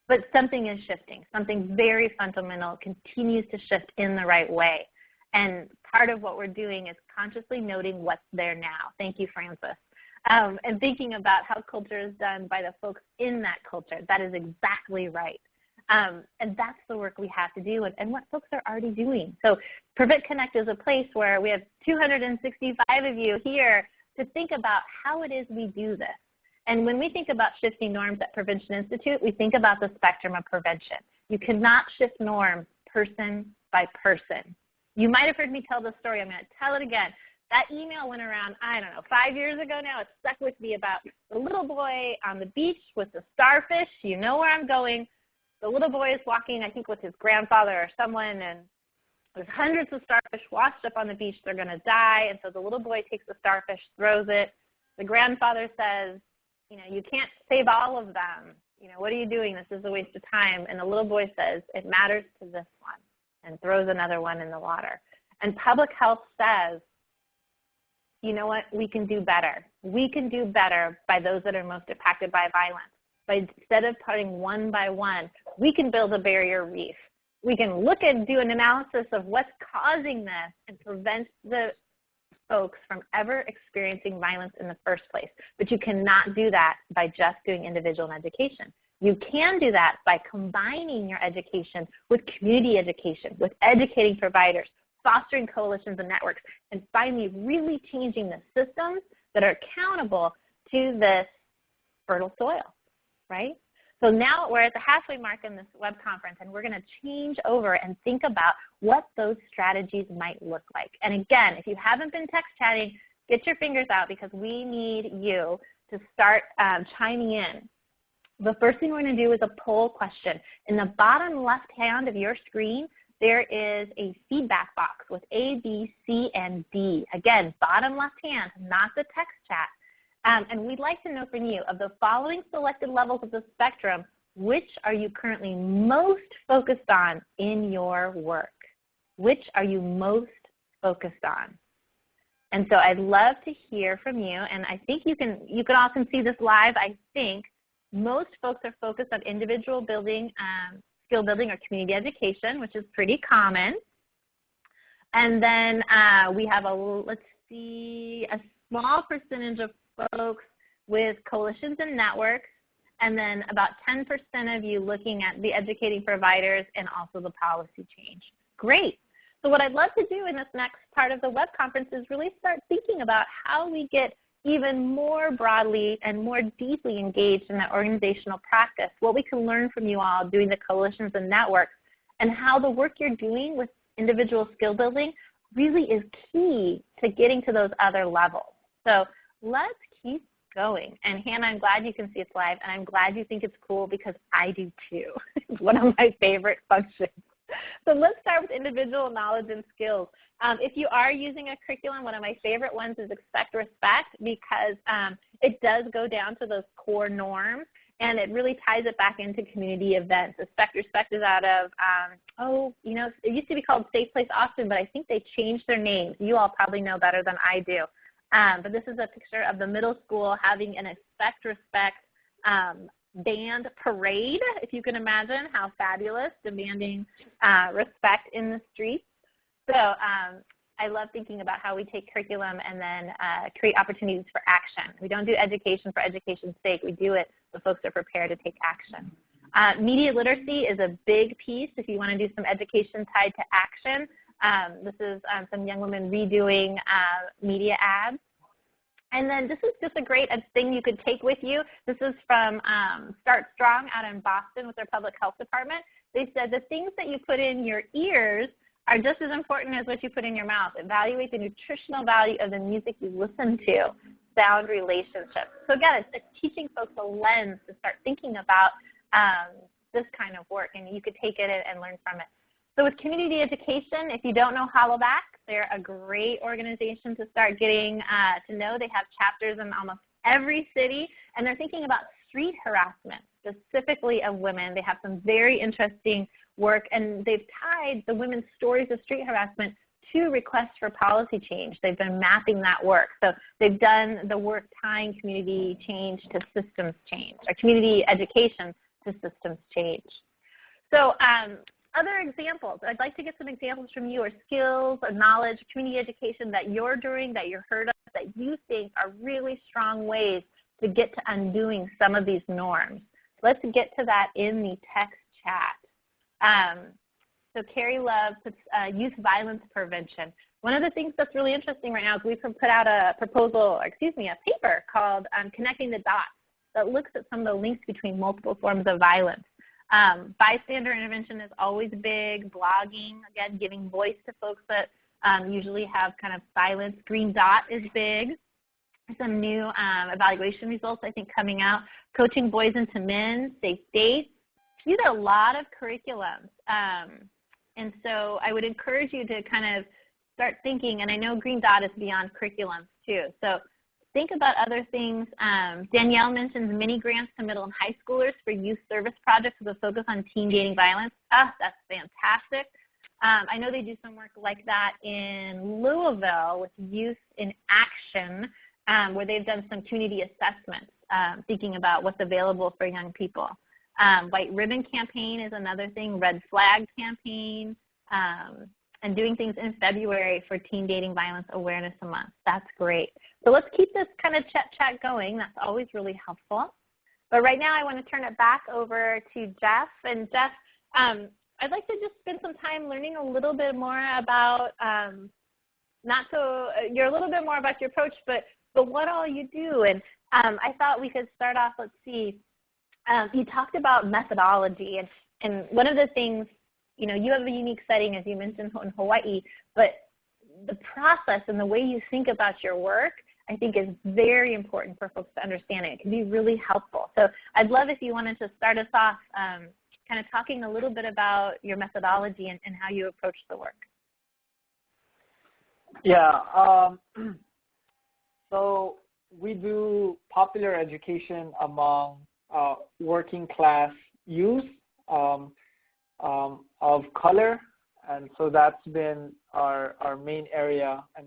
But something is shifting. Something very fundamental continues to shift in the right way. And part of what we're doing is consciously noting what's there now. Thank you, Francis. And thinking about how culture is done by the folks in that culture. That is exactly right. And that's the work we have to do and what folks are already doing. So Prevent Connect is a place where we have 265 of you here to think about how it is we do this. And when we think about shifting norms at Prevention Institute, we think about the spectrum of prevention. You cannot shift norms person by person. You might have heard me tell this story. I'm going to tell it again. That email went around, 5 years ago now. It stuck with me about the little boy on the beach with the starfish. You know where I'm going. The little boy is walking, I think, with his grandfather or someone, and there's hundreds of starfish washed up on the beach. They're going to die. And so the little boy takes the starfish, throws it. The grandfather says, you can't save all of them. What are you doing? This is a waste of time. And the little boy says, it matters to this one, and throws another one in the water. And public health says, you know what? We can do better. We can do better by those that are most impacted by violence. But instead of putting one by one, we can build a barrier reef. We can look and do an analysis of what's causing this and prevent the folks from ever experiencing violence in the first place. But you cannot do that by just doing individual education. You can do that by combining your education with community education, with educating providers, fostering coalitions and networks, and finally really changing the systems that are accountable to this fertile soil, right? So now we're at the halfway mark in this web conference, and we're going to change over and think about what those strategies might look like. And again, if you haven't been text chatting, get your fingers out because we need you to start chiming in. The first thing we're going to do is a poll question. In the bottom left hand of your screen, there is a feedback box with A, B, C, and D. Again, bottom left hand, not the text chat. And we'd like to know from you, of the following selected levels of the spectrum, which are you currently most focused on in your work? Which are you most focused on? And so I'd love to hear from you, and I think you can all see this live. I think most folks are focused on individual building, skill building, or community education, which is pretty common. And then we have a small percentage of folks with coalitions and networks, and then about 10% of you looking at the educating providers and also the policy change. Great. So what I'd love to do in this next part of the web conference is really start thinking about how we get even more broadly and more deeply engaged in that organizational practice, what we can learn from you all doing the coalitions and networks, and how the work you're doing with individual skill building really is key to getting to those other levels. So let's keep going. And Hannah, I'm glad you can see it's live, and I'm glad you think it's cool because I do too. It's one of my favorite functions. So let's start with individual knowledge and skills. If you are using a curriculum, one of my favorite ones is Expect Respect, because it does go down to those core norms, and it really ties it back into community events. Expect Respect is out of, it used to be called Safe Place Austin, but I think they changed their names. You all probably know better than I do. But this is a picture of the middle school having an Expect Respect band parade, if you can imagine how fabulous, demanding respect in the streets. So I love thinking about how we take curriculum and then create opportunities for action. We don't do education for education's sake. We do it so folks are prepared to take action. Media literacy is a big piece if you want to do some education tied to action. This is some young women redoing media ads. And then this is just a great thing you could take with you. This is from Start Strong out in Boston with their public health department. They said the things that you put in your ears are just as important as what you put in your mouth. Evaluate the nutritional value of the music you listen to. Sound relationships. So again, it's teaching folks a lens to start thinking about this kind of work, and you could take it and learn from it. So with community education, if you don't know Hollowback, they're a great organization to start getting to know. They have chapters in almost every city, and they're thinking about street harassment, specifically of women. They have some very interesting work, and they've tied the women's stories of street harassment to requests for policy change. They've been mapping that work. So they've done the work tying community change to systems change, or community education to systems change. So other examples, I'd like to get some examples from you, or skills or knowledge, community education that you're doing, that you're heard of, that you think are really strong ways to get to undoing some of these norms. Let's get to that in the text chat. So Carrie Love puts youth violence prevention. One of the things that's really interesting right now is we put out a proposal, a paper called Connecting the Dots that looks at some of the links between multiple forms of violence. Bystander intervention is always big. Blogging, again, giving voice to folks that usually have kind of silence. Green dot is big. Some new evaluation results, I think, coming out. Coaching boys into men, safe dates. These are a lot of curriculums. And so I would encourage you to kind of start thinking, and I know Green Dot is beyond curriculums too. So think about other things. Danielle mentions mini grants to middle and high schoolers for youth service projects with a focus on teen dating violence. That's fantastic. I know they do some work like that in Louisville with Youth in Action, where they've done some community assessments, thinking about what's available for young people. White Ribbon Campaign is another thing, Red Flag Campaign, and doing things in February for Teen Dating Violence Awareness Month. That's great. So let's keep this kind of chat going. That's always really helpful. But right now I want to turn it back over to Jeff. And Jeff, I'd like to just spend some time learning a little bit more about, you're a little bit more about your approach, but what all you do. And I thought we could start off, let's see, you talked about methodology, and one of the things, you know, you have a unique setting, as you mentioned, in Hawaii, but the process and the way you think about your work, I think, is very important for folks to understand. It can be really helpful. So I'd love if you wanted to start us off kind of talking a little bit about your methodology and how you approach the work. Yeah, so we do popular education among working class youth of color, and so that's been our main area and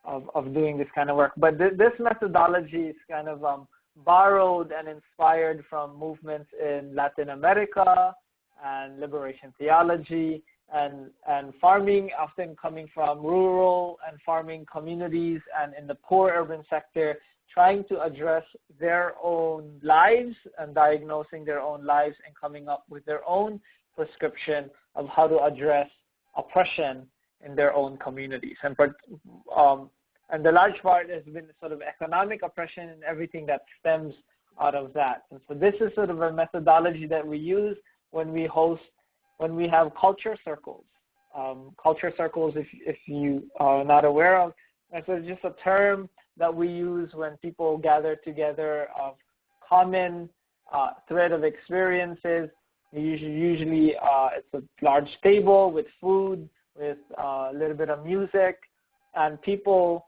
of doing this kind of work. But this methodology is kind of borrowed and inspired from movements in Latin America and liberation theology and farming, often coming from rural and farming communities and in the poor urban sector, trying to address their own lives and diagnosing their own lives and coming up with their own prescription of how to address oppression in their own communities. And the large part has been sort of economic oppression and everything that stems out of that. And so this is sort of a methodology that we use when we have culture circles. Culture circles, if you are not aware of, and so it's just a term that we use when people gather together of common thread of experiences. Usually it's a large table with food, with a little bit of music, and people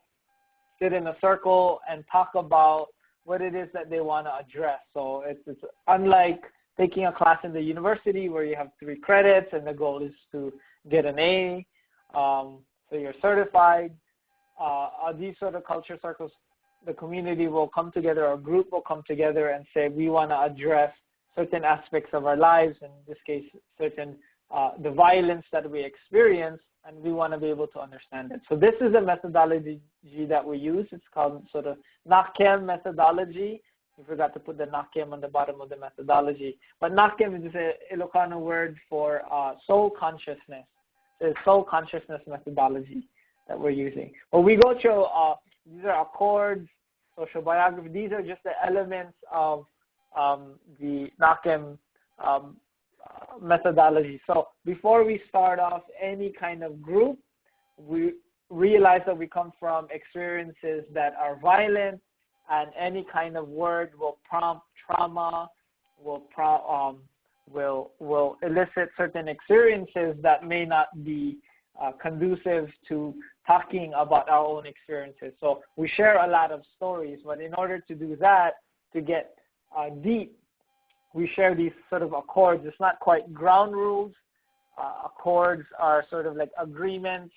sit in a circle and talk about what it is that they want to address. So it's unlike taking a class in the university where you have 3 credits and the goal is to get an A, so you're certified. These sort of culture circles, the community will come together, or a group will come together and say, we want to address certain aspects of our lives, in this case, certain the violence that we experience, and we want to be able to understand it. So this is a methodology that we use. It's called sort of NACEM methodology. We forgot to put the NACEM on the bottom of the methodology. But NACEM is an Ilocano word for soul consciousness. So it's soul consciousness methodology that we're using. Well, we go through, these are accords, social biography. These are just the elements of the NACEM methodology. So before we start off any kind of group, we realize that we come from experiences that are violent, and any kind of word will prompt trauma, will elicit certain experiences that may not be conducive to talking about our own experiences. So we share a lot of stories, but in order to do that, to get deep, we share these sort of accords. It's not quite ground rules, accords are sort of like agreements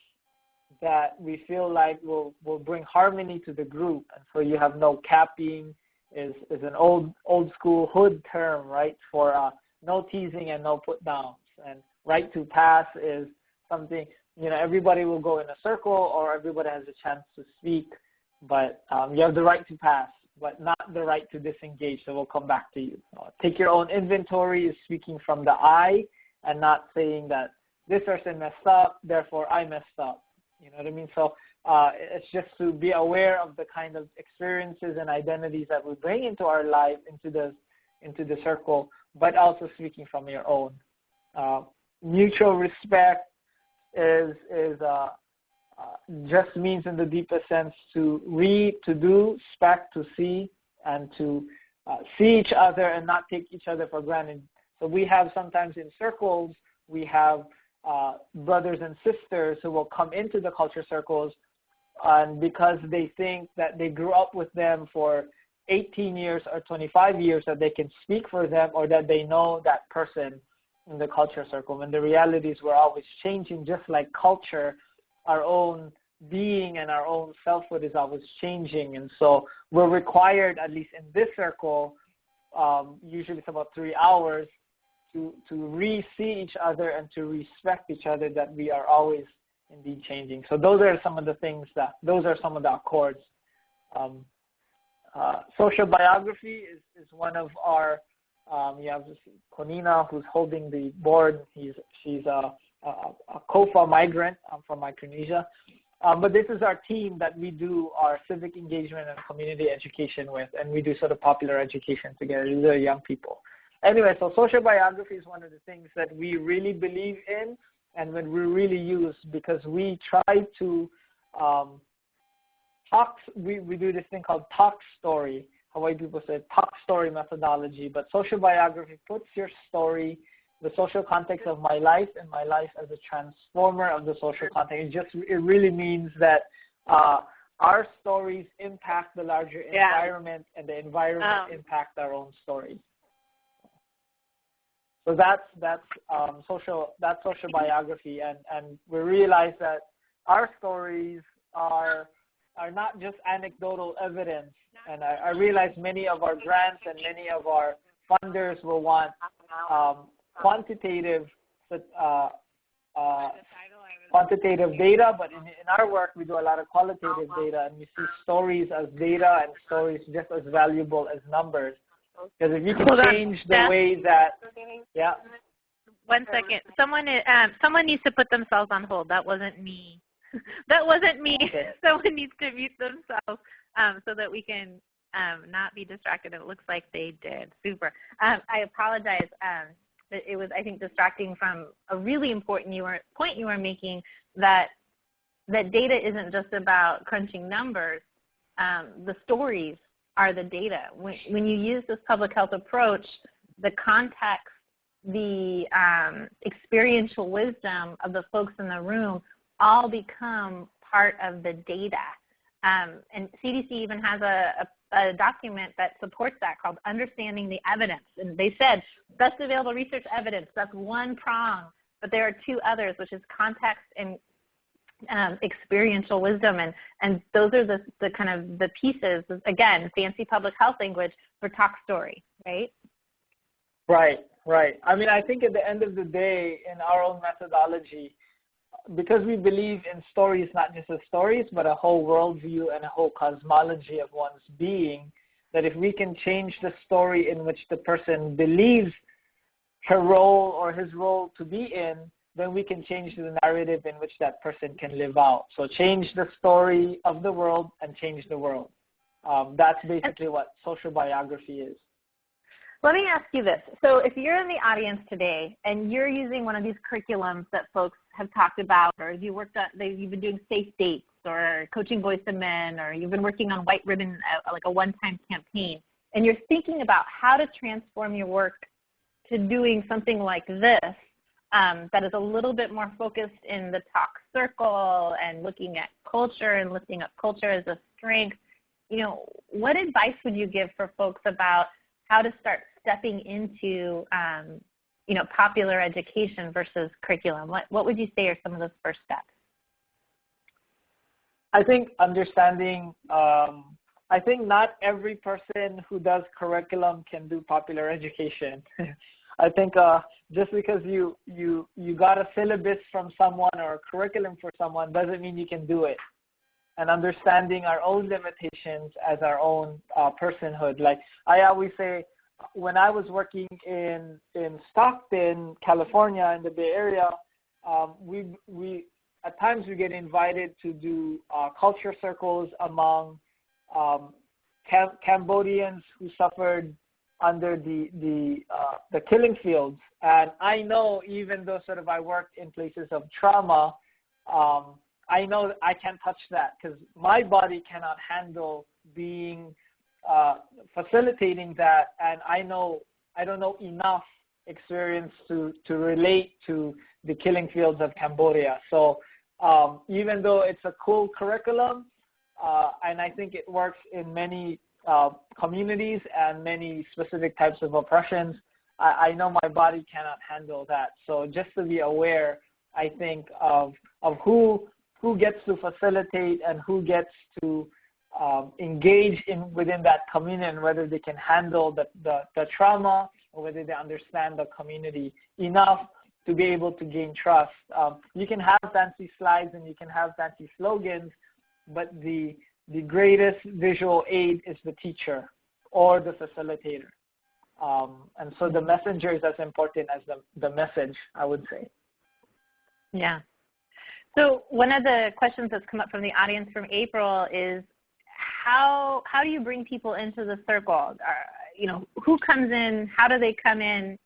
that we feel like will bring harmony to the group. And so you have no capping is an old school hood term, right, for no teasing and no put downs. And right to pass is something, everybody will go in a circle or everybody has a chance to speak, but you have the right to pass, but not the right to disengage. So we'll come back to you. Take your own inventory is speaking from the I and not saying that this person messed up, therefore I messed up. You know what I mean? So it's just to be aware of the kind of experiences and identities that we bring into our life, into the circle, but also speaking from your own. Mutual respect is just means in the deepest sense to read, to do, spec, to see, and to see each other and not take each other for granted. So we have sometimes in circles, we have brothers and sisters who will come into the culture circles, and because they think that they grew up with them for 18 years or 25 years, that they can speak for them or that they know that person in the culture circle. And the reality is we're always changing, just like culture, our own being and our own selfhood is always changing. And so we're required, at least in this circle, usually it's about 3 hours, to re-see each other and to respect each other, that we are always indeed changing. So those are some of the things those are some of the accords. Social biography is one of our, you have Konina who's holding the board. She's a COFA migrant from Micronesia. But this is our team that we do our civic engagement and community education with, and we do sort of popular education together. These are young people. Anyway, so social biography is one of the things that we really believe in and when we really use, because we try to we do this thing called talk story. Hawaii people say talk story methodology, but social biography puts your story, the social context of my life and my life as a transformer of the social context. It really means that our stories impact the larger environment, and the environment impacts our own story. So that's social biography, and we realize that our stories are not just anecdotal evidence. And I realize many of our grants and many of our funders will want quantitative data, but in our work we do a lot of qualitative data, and we see stories as data and stories just as valuable as numbers. Because if you can change the way that, yeah. 1 second. Someone needs to put themselves on hold. That wasn't me. That wasn't me. Okay. Someone needs to mute themselves so that we can not be distracted. It looks like they did. Super. I apologize. It was, I think, distracting from a really important point you were making, that data isn't just about crunching numbers. The stories are the data. When you use this public health approach, the context, the experiential wisdom of the folks in the room all become part of the data. And CDC even has a document that supports that called Understanding the Evidence. And they said best available research evidence, that's one prong, but there are 2 others, which is context and experiential wisdom, and those are the kind of the pieces, again, fancy public health language for talk story, right? Right. I mean, I think at the end of the day, in our own methodology, because we believe in stories, not just as stories, but a whole worldview and a whole cosmology of one's being, that if we can change the story in which the person believes her role or his role to be in, then we can change the narrative in which that person can live out. So change the story of the world and change the world. That's basically what social biography is. Let me ask you this. So if you're in the audience today and you're using one of these curriculums that folks have talked about, or you've been doing safe dates or coaching boys to men, or you've been working on white ribbon, like a one-time campaign, and you're thinking about how to transform your work to doing something like this, that is a little bit more focused in the talk circle and looking at culture and lifting up culture as a strength, what advice would you give for folks about how to start stepping into popular education versus curriculum? What would you say are some of those first steps? I think understanding, I think not every person who does curriculum can do popular education. I think just because you got a syllabus from someone or a curriculum for someone doesn't mean you can do it. And understanding our own limitations as our own personhood. Like I always say, when I was working in Stockton, California, in the Bay Area, we at times we get invited to do culture circles among Cambodians who suffered under the killing fields. And I know, even though sort of I worked in places of trauma, I know that I can't touch that because my body cannot handle being facilitating that, and I don't know enough experience to relate to the killing fields of Cambodia. So even though it's a cool curriculum, and I think it works in many communities and many specific types of oppressions, I know my body cannot handle that. So just to be aware, I think of who gets to facilitate and who gets to engage within that community, and whether they can handle the trauma or whether they understand the community enough to be able to gain trust. You can have fancy slides and you can have fancy slogans, but the greatest visual aid is the teacher or the facilitator. And so the messenger is as important as the message, I would say. Yeah. So one of the questions that's come up from the audience from April is, how do you bring people into the circle? Who comes in? How do they come in?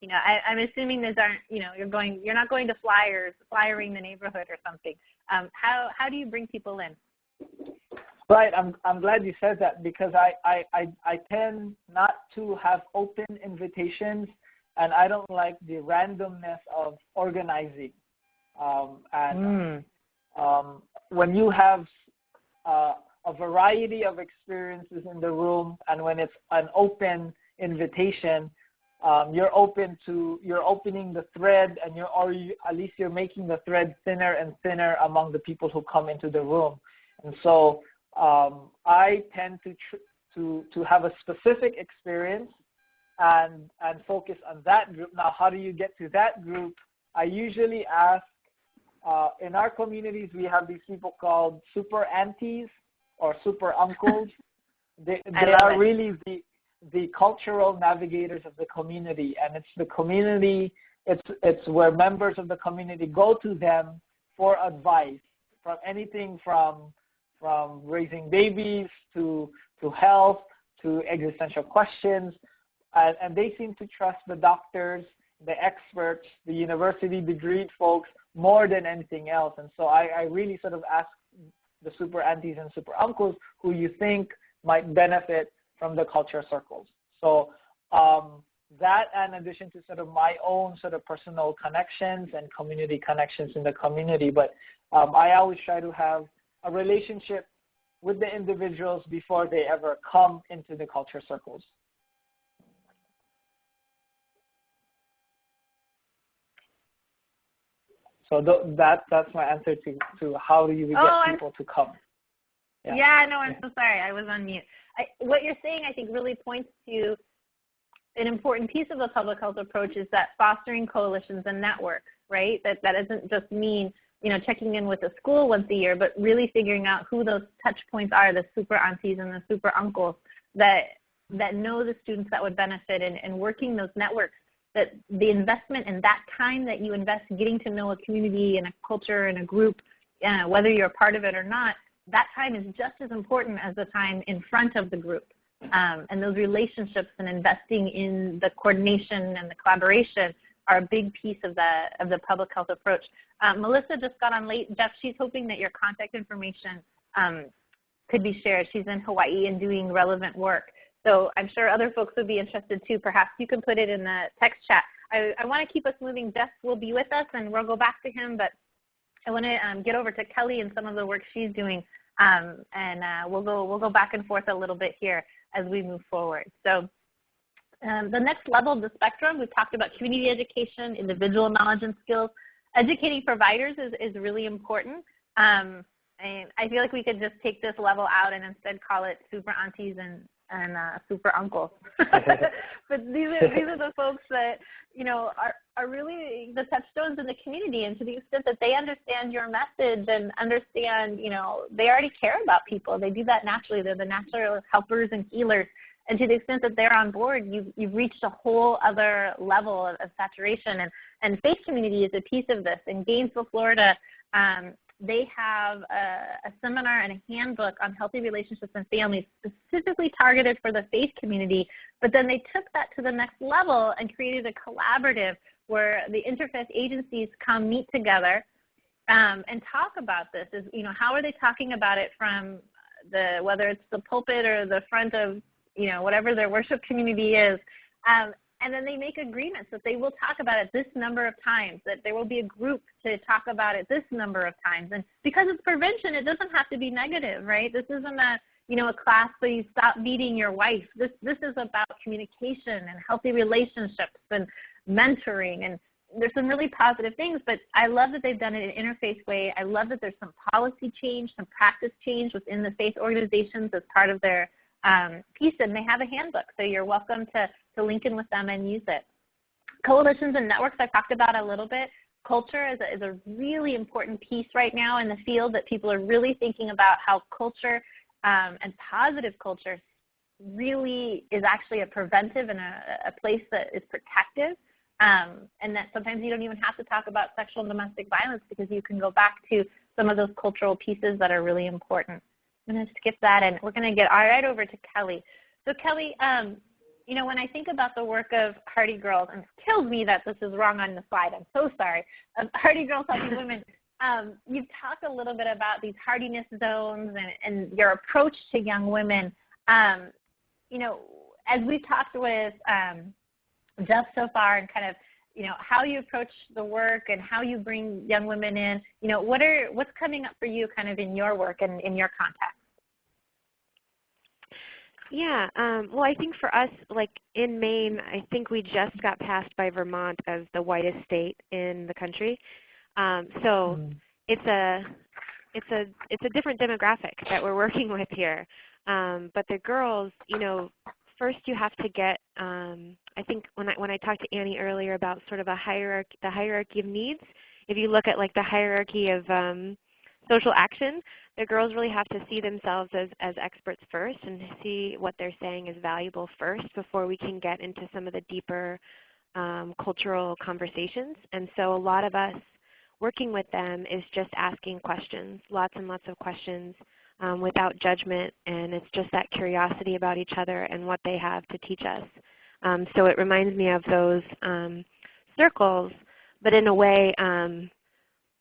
I'm assuming those aren't, you're not going to flyering the neighborhood or something. How do you bring people in? Right. I'm glad you said that, because I tend not to have open invitations, and I don't like the randomness of organizing. When you have a variety of experiences in the room, and when it's an open invitation, you're opening the thread, and at least you're making the thread thinner and thinner among the people who come into the room. And so I tend to have a specific experience and focus on that group. Now, how do you get to that group? I usually ask, in our communities, we have these people called super aunties or super uncles. They are really the cultural navigators of the community, and it's the community, it's where members of the community go to them for advice, from anything from raising babies to health to existential questions, and they seem to trust the doctors, the experts, the university degreed folks more than anything else. And so I really sort of ask the super aunties and super uncles who you think might benefit from the culture circles. So that, in addition to sort of my own sort of personal connections and community connections in the community, but I always try to have a relationship with the individuals before they ever come into the culture circles. So that's my answer to how do you get people to come. No, I'm so sorry. I was on mute. What you're saying, I think, really points to an important piece of the public health approach, is that fostering coalitions and networks, right? That doesn't just mean, checking in with the school once a year, but really figuring out who those touch points are, the super aunties and the super uncles that know the students that would benefit, and working those networks, that the investment in that time that you invest getting to know a community and a culture and a group, whether you're a part of it or not, that time is just as important as the time in front of the group. And those relationships and investing in the coordination and the collaboration are a big piece of the public health approach. Melissa just got on late. Jeff, she's hoping that your contact information could be shared. She's in Hawaii and doing relevant work. So I'm sure other folks would be interested too. Perhaps you can put it in the text chat. I want to keep us moving. Jeff will be with us, and we'll go back to him, but I want to get over to Kelly and some of the work she's doing, and we'll go back and forth a little bit here as we move forward. So The next level of the spectrum, we've talked about community education, individual knowledge and skills. Educating providers is really important. And I feel like we could just take this level out and instead call it super aunties and super uncles. But these are the folks that, you know, are really the touchstones in the community, and to the extent that they understand your message and understand, you know, they already care about people. They do that naturally. They're the natural helpers and healers. And to the extent that they're on board, you've reached a whole other level of saturation. And faith community is a piece of this. In Gainesville, Florida, they have a seminar and a handbook on healthy relationships and families specifically targeted for the faith community, but then they took that to the next level and created a collaborative where the interfaith agencies come meet together and talk about this. Is, you know, how are they talking about it from whether it's the pulpit or the front of, you know, whatever their worship community is. And then they make agreements that they will talk about it this number of times, that there will be a group to talk about it this number of times. And because it's prevention, it doesn't have to be negative, right? This isn't a class so you stop beating your wife. This is about communication and healthy relationships and mentoring. And there's some really positive things, but I love that they've done it in an interfaith way. I love that there's some policy change, some practice change within the faith organizations as part of their piece, and they have a handbook, so you're welcome to link in with them and use it. Coalitions and networks I talked about a little bit. Culture is a really important piece right now in the field, that people are really thinking about how culture and positive culture really is actually a preventive and a place that is protective, and that sometimes you don't even have to talk about sexual and domestic violence because you can go back to some of those cultural pieces that are really important. I'm going to skip that, and we're going to get right over to Kelly. So Kelly, you know, when I think about the work of Hardy Girls, and it kills me that this is wrong on the slide, I'm so sorry, Hardy Girls Helping Women, you've talked a little bit about these hardiness zones and your approach to young women. You know, as we've talked with Jeff so far, and kind of, you know, how you approach the work and how you bring young women in, you know, what's coming up for you kind of in your work and in your context? Yeah, well, I think for us, like in Maine, I think we just got passed by Vermont as the whitest state in the country. So it's a different demographic that we're working with here. But the girls, you know, first you have to get, I think when I talked to Annie earlier about sort of the hierarchy of needs, if you look at like the hierarchy of social action, the girls really have to see themselves as experts first and see what they're saying is valuable first before we can get into some of the deeper cultural conversations. And so a lot of us working with them is just asking questions, lots and lots of questions without judgment, and it's just that curiosity about each other and what they have to teach us. So it reminds me of those circles, but in a way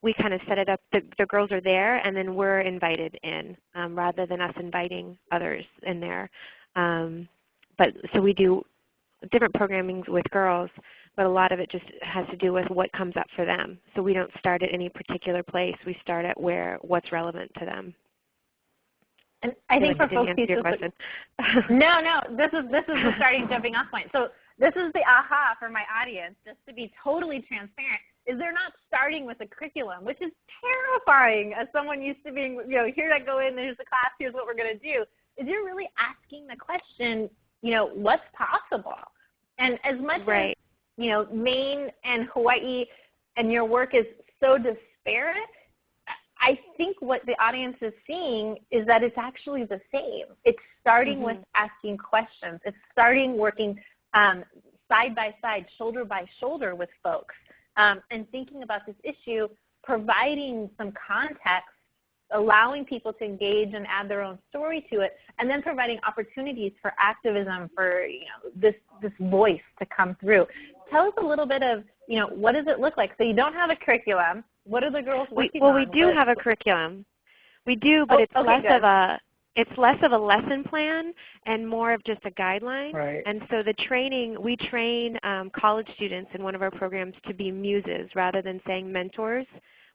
we kind of set it up, the girls are there and then we're invited in rather than us inviting others in there. But so we do different programming with girls, but a lot of it just has to do with what comes up for them. So we don't start at any particular place, we start at what's relevant to them. And I think for folks who question. No, this is the starting jumping off point. So this is the aha for my audience, just to be totally transparent, is they're not starting with a curriculum, which is terrifying as someone used to being, you know, here I go in, here's the class, here's what we're going to do. Is you're really asking the question, you know, what's possible? And as much as, you know, Maine and Hawaii and your work is so disparate, I think what the audience is seeing is that it's actually the same. It's starting with asking questions. It's starting working side by side, shoulder by shoulder with folks, and thinking about this issue, providing some context, allowing people to engage and add their own story to it, and then providing opportunities for activism, for, you know, this voice to come through. Tell us a little bit of, you know, what does it look like? So you don't have a curriculum. What are the girls working on? Well, we do have a curriculum. We do, but it's less of a lesson plan and more of just a guideline. Right. And so the training, we train college students in one of our programs to be muses rather than saying mentors,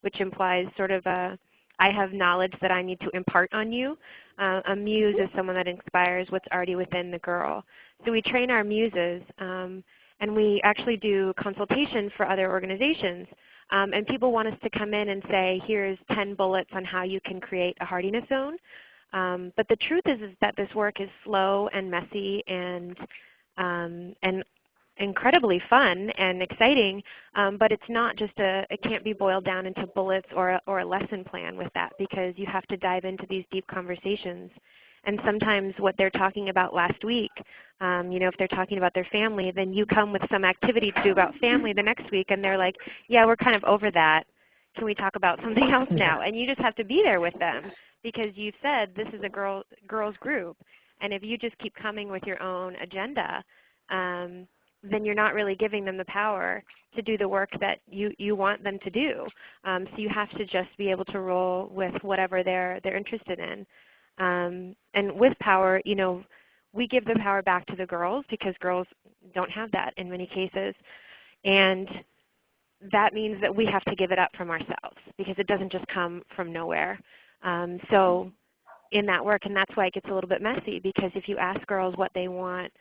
which implies sort of a I have knowledge that I need to impart on you. A muse is someone that inspires what's already within the girl. So we train our muses, and we actually do consultation for other organizations. And people want us to come in and say, here's 10 bullets on how you can create a hardiness zone. But the truth is that this work is slow and messy and incredibly fun and exciting, but it's not just it can't be boiled down into bullets or a lesson plan with that, because you have to dive into these deep conversations. And sometimes what they're talking about last week, if they're talking about their family, then you come with some activity to do about family the next week, and they're like, yeah, we're kind of over that. Can we talk about something else now? And you just have to be there with them, because you've said this is a girls group. And if you just keep coming with your own agenda, then you're not really giving them the power to do the work that you want them to do. So you have to just be able to roll with whatever they're interested in. And with power, we give the power back to the girls, because girls don't have that in many cases. And that means that we have to give it up from ourselves, because it doesn't just come from nowhere. So in that work, and that's why it gets a little bit messy, because if you ask girls what they want,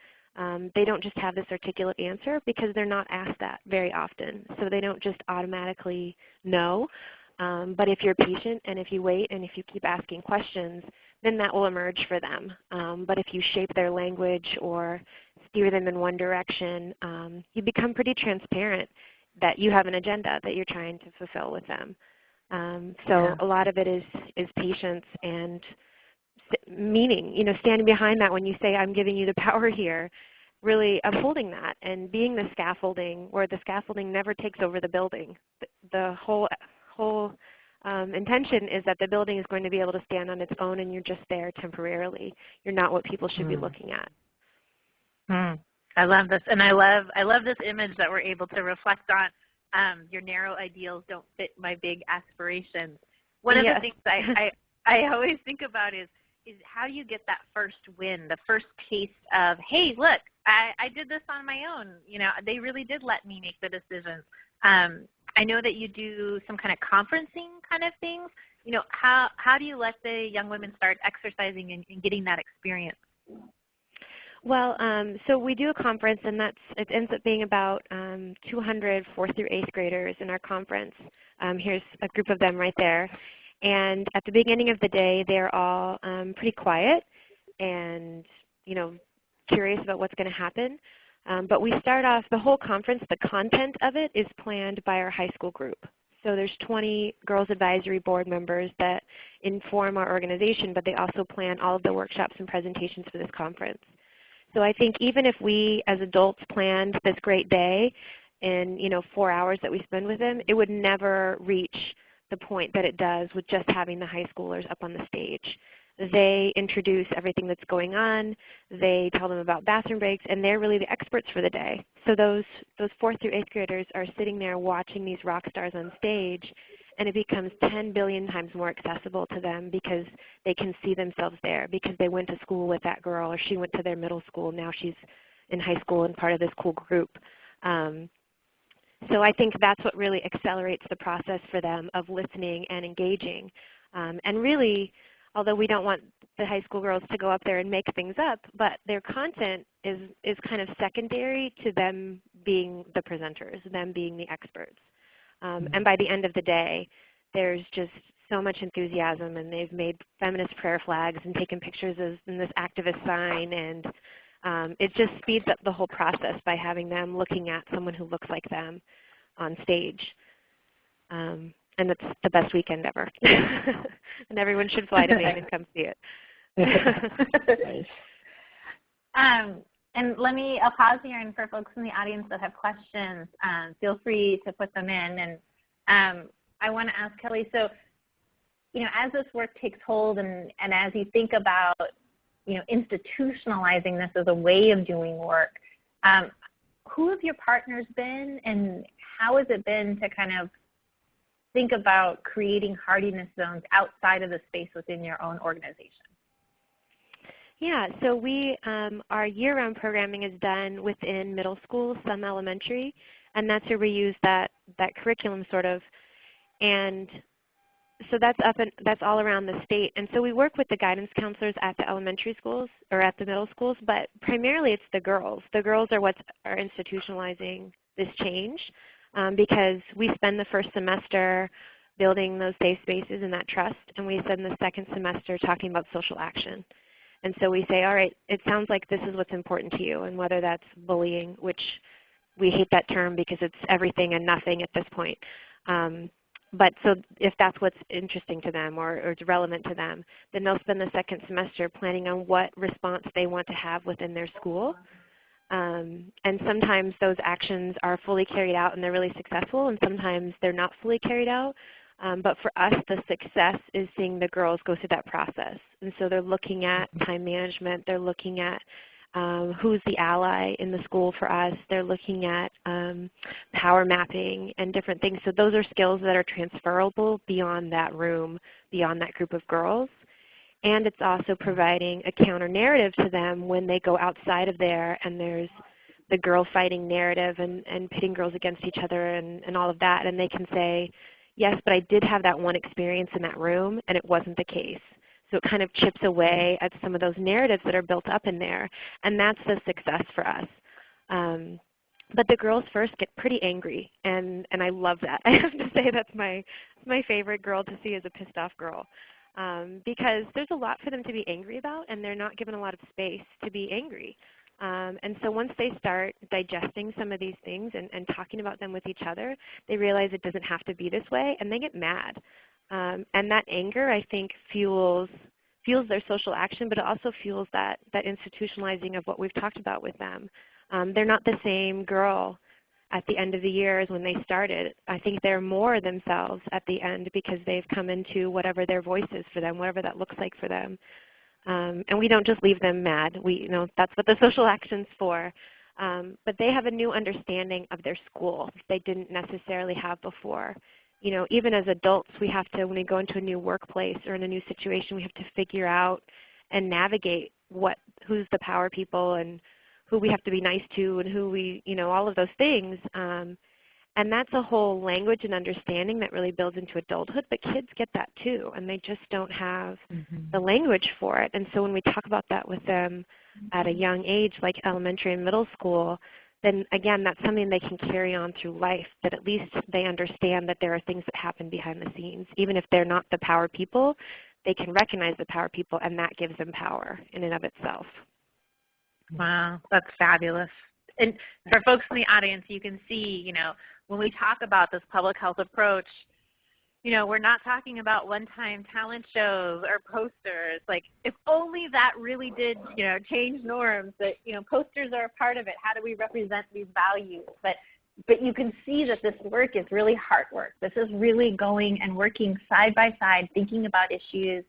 they don't just have this articulate answer, because they're not asked that very often. So they don't just automatically know. But if you're patient and if you wait and if you keep asking questions, then that will emerge for them. But if you shape their language or steer them in one direction, you become pretty transparent that you have an agenda that you're trying to fulfill with them. So a lot of it is patience and meaning, standing behind that when you say, I'm giving you the power here, really upholding that and being the scaffolding, where the scaffolding never takes over the building. The whole intention is that the building is going to be able to stand on its own, and you're just there temporarily. You're not what people should be looking at. I love this, and I love this image that we're able to reflect on. Your narrow ideals don't fit my big aspirations. One of the things I always think about is how do you get that first win, the first taste of, hey, look, I did this on my own. They really did let me make the decisions. I know that you do some kind of conferencing kind of things. How do you let the young women start exercising and getting that experience? Well, so we do a conference, and it ends up being about 200 4th through 8th graders in our conference. Here's a group of them right there. And at the beginning of the day, they're all pretty quiet and, curious about what's going to happen. But we start off the whole conference, the content of it is planned by our high school group. So there's 20 Girls Advisory Board members that inform our organization, but they also plan all of the workshops and presentations for this conference. So I think even if we as adults planned this great day in 4 hours that we spend with them, it would never reach the point that it does with just having the high schoolers up on the stage. They introduce everything that's going on. They tell them about bathroom breaks, and they're really the experts for the day. So those 4th through 8th graders are sitting there watching these rock stars on stage, and it becomes 10 billion times more accessible to them because they can see themselves there, because they went to school with that girl, or she went to their middle school. Now she's in high school and part of this cool group. So I think that's what really accelerates the process for them of listening and engaging. And really, although we don't want the high school girls to go up there and make things up, but their content is kind of secondary to them being the presenters, them being the experts. And by the end of the day, there's just so much enthusiasm, and they've made feminist prayer flags and taken pictures in this activist sign, and it just speeds up the whole process by having them looking at someone who looks like them on stage. And it's the best weekend ever. And everyone should fly to Maine and come see it. And I'll pause here, and for folks in the audience that have questions, feel free to put them in. And I want to ask Kelly, so, as this work takes hold and as you think about, institutionalizing this as a way of doing work, who have your partners been, and how has it been to kind of think about creating hardiness zones outside of the space within your own organization? Yeah, so our year-round programming is done within middle school, some elementary, and that's where we use that curriculum sort of. And so that's all around the state. And so we work with the guidance counselors at the elementary schools or at the middle schools, but primarily it's the girls. The girls are what are institutionalizing this change because we spend the first semester building those safe spaces and that trust, and we spend the second semester talking about social action. And so we say, all right, it sounds like this is what's important to you, and whether that's bullying, which we hate that term because it's everything and nothing at this point. But so if that's what's interesting to them or relevant to them, then they'll spend the second semester planning on what response they want to have within their school. And sometimes those actions are fully carried out and they're really successful, and sometimes they're not fully carried out. But for us, the success is seeing the girls go through that process. And so they're looking at time management. They're looking at who's the ally in the school for us. They're looking at power mapping and different things. So those are skills that are transferable beyond that room, beyond that group of girls. And it's also providing a counter narrative to them when they go outside of there and there's the girl fighting narrative and pitting girls against each other and all of that. And they can say, yes, but I did have that one experience in that room and it wasn't the case. So it kind of chips away at some of those narratives that are built up in there. And that's the success for us. But the girls first get pretty angry, and I love that. I have to say that's my favorite girl to see is a pissed off girl. Because there's a lot for them to be angry about, and they're not given a lot of space to be angry. And so once they start digesting some of these things and talking about them with each other, they realize it doesn't have to be this way, and they get mad. And that anger, I think, fuels their social action, but it also fuels that institutionalizing of what we've talked about with them. They're not the same girl at the end of the year as when they started. I think they're more themselves at the end because they've come into whatever their voice is for them, whatever that looks like for them. And we don't just leave them mad. That's what the social action's for. But they have a new understanding of their school they didn't necessarily have before. Even as adults, we have to, when we go into a new workplace or in a new situation, we have to figure out and navigate who's the power people and who we have to be nice to and who we, all of those things. And that's a whole language and understanding that really builds into adulthood, but kids get that too, and they just don't have the language for it. And so when we talk about that with them at a young age, like elementary and middle school, then again, that's something they can carry on through life, that at least they understand that there are things that happen behind the scenes. Even if they're not the power people, they can recognize the power people, and that gives them power in and of itself. Wow, that's fabulous. And for folks in the audience, you can see, when we talk about this public health approach, we're not talking about one-time talent shows or posters. Like, if only that really did, change norms, that, posters are a part of it. How do we represent these values? But you can see that this work is really hard work. This is really going and working side by side, thinking about issues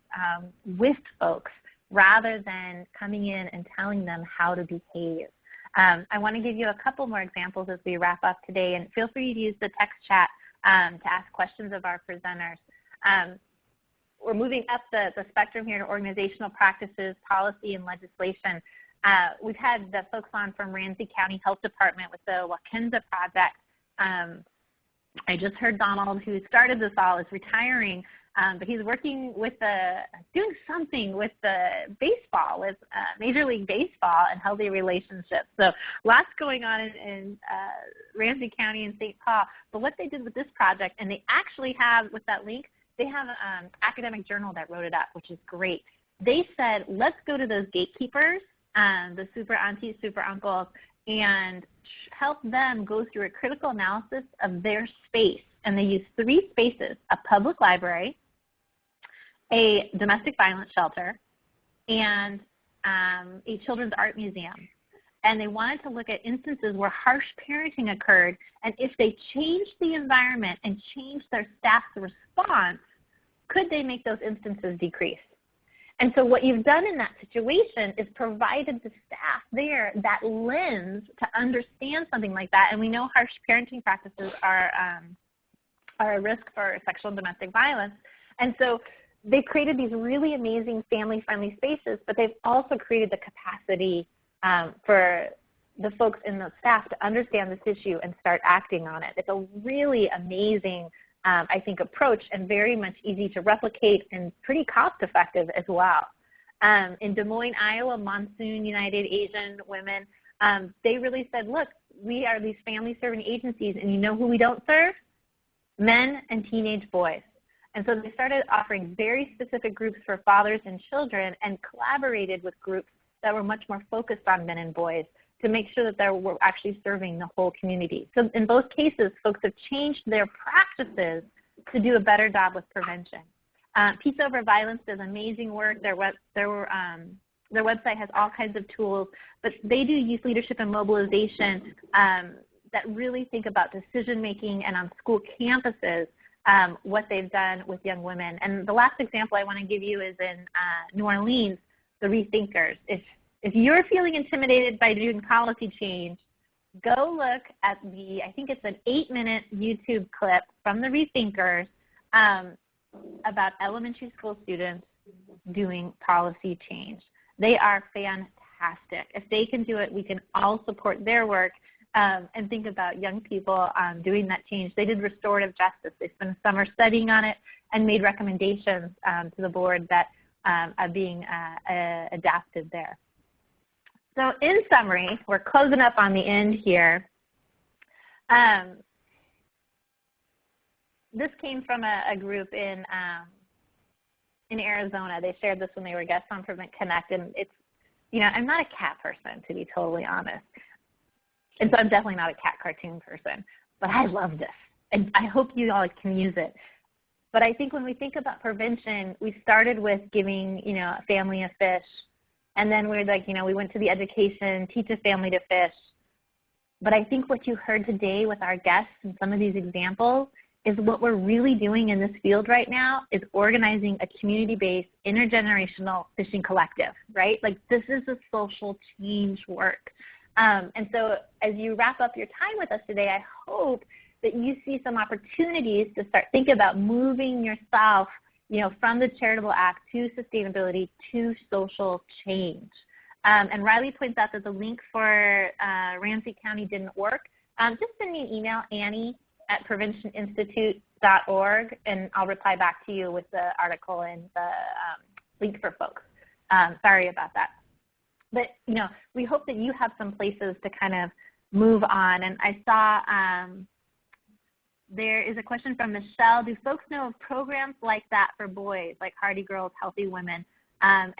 with folks rather than coming in and telling them how to behave. I want to give you a couple more examples as we wrap up today, and feel free to use the text chat to ask questions of our presenters. We're moving up the spectrum here to organizational practices, policy, and legislation. We've had the folks on from Ramsey County Health Department with the Wakenza Project. I just heard Donald, who started this all, is retiring, but he's working with doing something with the baseball, with Major League Baseball and healthy relationships. So lots going on in Ramsey County and St. Paul. But what they did with this project, and they actually have, with that link, they have an academic journal that wrote it up, which is great. They said, let's go to those gatekeepers, the super aunties, super uncles, and help them go through a critical analysis of their space. And they use 3 spaces: a public library, a domestic violence shelter, and a children's art museum. And they wanted to look at instances where harsh parenting occurred, and if they changed the environment and changed their staff's response, could they make those instances decrease? And so what you've done in that situation is provided the staff there that lens to understand something like that. And we know harsh parenting practices are a risk for sexual and domestic violence. And so they've created these really amazing family-friendly spaces, but they've also created the capacity for the folks in the staff to understand this issue and start acting on it. It's a really amazing I think, approach, and very much easy to replicate and pretty cost-effective as well. In Des Moines, Iowa, Monsoon United Asian Women, they really said, look, we are these family-serving agencies, and you know who we don't serve? Men and teenage boys. And so they started offering very specific groups for fathers and children and collaborated with groups that were much more focused on men and boys to make sure that they were actually serving the whole community. So in both cases, folks have changed their practices to do a better job with prevention. Peace Over Violence does amazing work. Their website has all kinds of tools, but they do youth leadership and mobilization that really think about decision-making and on school campuses, what they've done with young women. And the last example I want to give you is in New Orleans, the Rethinkers. If you're feeling intimidated by doing policy change, go look at I think it's an 8-minute YouTube clip from the Rethinkers about elementary school students doing policy change. They are fantastic. If they can do it, we can all support their work and think about young people doing that change. They did restorative justice. They spent a summer studying on it and made recommendations to the board that are being adapted there. So in summary, we're closing up on the end here. This came from a group in Arizona. They shared this when they were guests on Prevent Connect, and it's, I'm not a cat person, to be totally honest. And so I'm definitely not a cat cartoon person, but I love this, and I hope you all can use it. But I think when we think about prevention, we started with giving, a family a fish, and then we're like, we went to the education, teach a family to fish. But I think what you heard today with our guests and some of these examples is what we're really doing in this field right now is organizing a community-based intergenerational fishing collective, right? Like this is a social change work. And so as you wrap up your time with us today, I hope that you see some opportunities to start thinking about moving yourself, from the charitable act to sustainability to social change. And Riley points out that the link for Ramsey County didn't work. Just send me an email, Annie@preventioninstitute.org, and I'll reply back to you with the article and the link for folks. Sorry about that. But, we hope that you have some places to kind of move on. And I saw there is a question from Michelle. Do folks know of programs like that for boys, like Hardy Girls, Healthy Women? And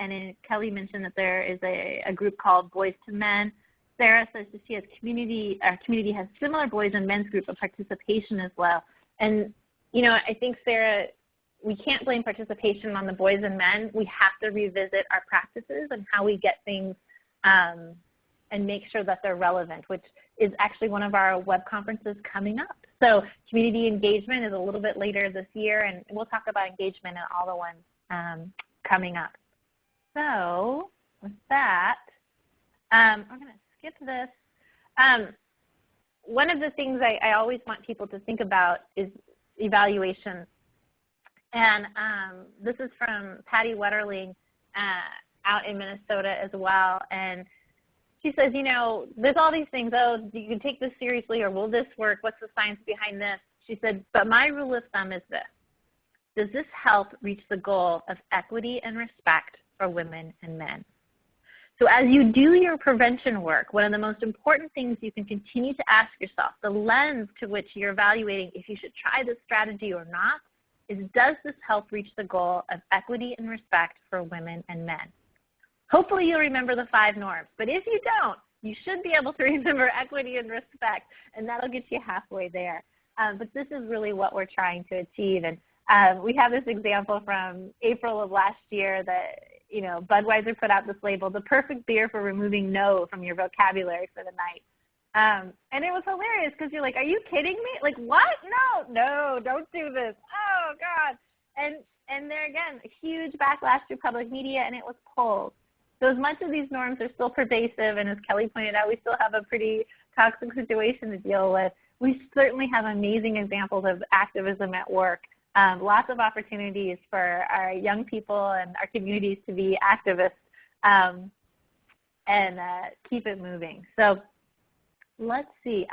Kelly mentioned that there is a group called Boys to Men. Sarah says that she has our community has similar boys and men's group of participation as well. And, I think, Sarah, we can't blame participation on the boys and men. We have to revisit our practices and how we get things and make sure that they're relevant, which is actually one of our web conferences coming up. So community engagement is a little bit later this year, and we'll talk about engagement and all the ones coming up. So with that, I'm going to skip this. One of the things I always want people to think about is evaluation. And this is from Patty Wetterling out in Minnesota as well. And she says, there's all these things. Oh, you can take this seriously, or will this work? What's the science behind this? She said, but my rule of thumb is this. Does this help reach the goal of equity and respect for women and men? So as you do your prevention work, one of the most important things you can continue to ask yourself, the lens to which you're evaluating if you should try this strategy or not, is does this help reach the goal of equity and respect for women and men? Hopefully you'll remember the 5 norms, but if you don't, you should be able to remember equity and respect, and that'll get you halfway there. But this is really what we're trying to achieve. And we have this example from April of last year that, Budweiser put out this label, the perfect beer for removing no from your vocabulary for the night. And it was hilarious because you're like, are you kidding me? Like, what? No, don't do this. Oh, God. And there again, a huge backlash through public media, and it was pulled. So as much as these norms are still pervasive, and as Kelly pointed out, we still have a pretty toxic situation to deal with, we certainly have amazing examples of activism at work. Lots of opportunities for our young people and our communities to be activists and keep it moving. So let's see.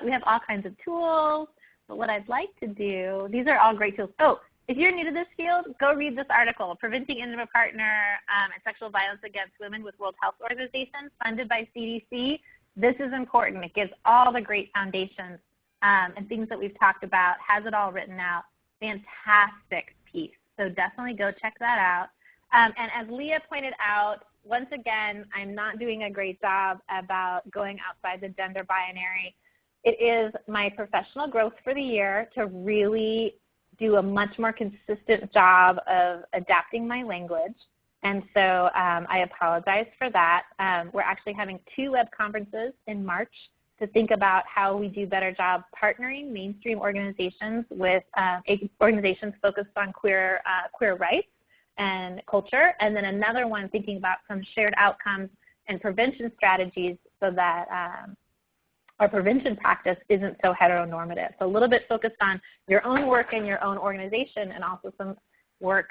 We have all kinds of tools. But what I'd like to do, these are all great tools. Oh, if you're new to this field, go read this article, Preventing Intimate Partner and Sexual Violence Against Women with World Health Organization, funded by CDC. This is important. It gives all the great foundations and things that we've talked about, has it all written out. Fantastic piece. So definitely go check that out. And as Leah pointed out, once again, I'm not doing a great job about going outside the gender binary. It is my professional growth for the year to really do a much more consistent job of adapting my language. And so I apologize for that. We're actually having 2 web conferences in March to think about how we do better job partnering mainstream organizations with organizations focused on queer rights and culture. And then another one thinking about some shared outcomes and prevention strategies so that our prevention practice isn't so heteronormative. So a little bit focused on your own work in your own organization and also some work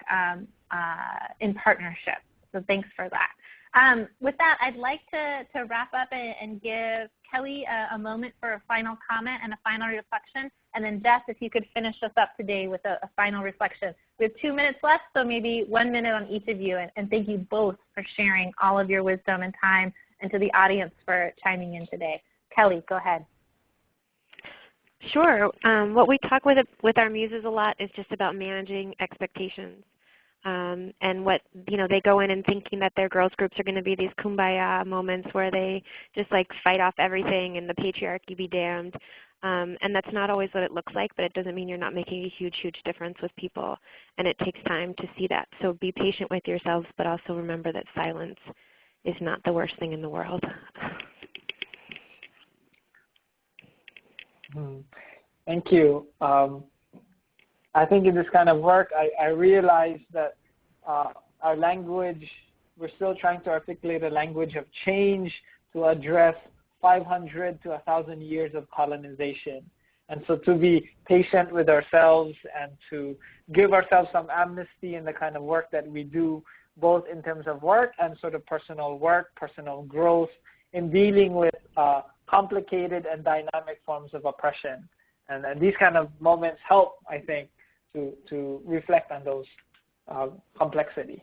in partnership. So thanks for that. With that, I'd like to wrap up and give Kelly a moment for a final comment and a final reflection. And then Jess, if you could finish us up today with a final reflection. We have 2 minutes left, so maybe 1 minute on each of you. And thank you both for sharing all of your wisdom and time, and to the audience for chiming in today. Kelly, go ahead. Sure. What we talk with our muses a lot is just about managing expectations. And what, they go in and thinking that their girls groups are going to be these kumbaya moments where they just like fight off everything and the patriarchy be damned. And that's not always what it looks like, but it doesn't mean you're not making a huge, huge difference with people. And it takes time to see that. So be patient with yourselves, but also remember that silence is not the worst thing in the world. Thank you. I think in this kind of work, I realized that our language, we're still trying to articulate a language of change to address 500 to 1,000 years of colonization. And so to be patient with ourselves and to give ourselves some amnesty in the kind of work that we do, both in terms of work and sort of personal work, personal growth, in dealing with complicated and dynamic forms of oppression. And these kind of moments help, I think, to reflect on those complexity.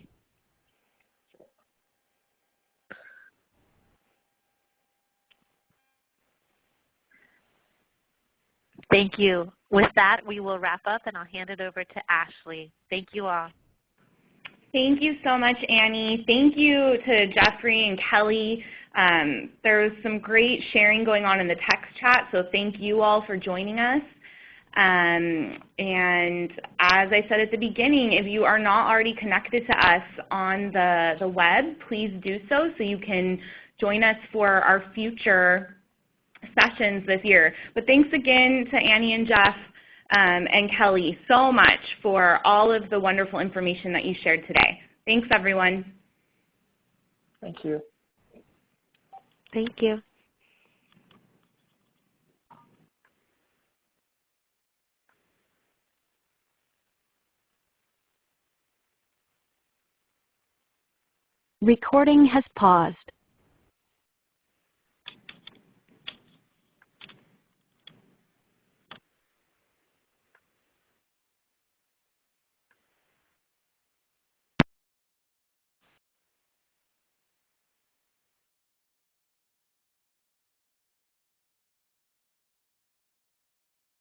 Thank you. With that, we will wrap up, and I'll hand it over to Ashley. Thank you all. Thank you so much, Annie. Thank you to Jeffrey and Kelly. There was some great sharing going on in the text chat, so thank you all for joining us. And as I said at the beginning, if you are not already connected to us on the web, please do so you can join us for our future sessions this year. But thanks again to Annie and Jeff and Kelly so much for all of the wonderful information that you shared today. Thanks, everyone. Thank you. Thank you. Recording has paused.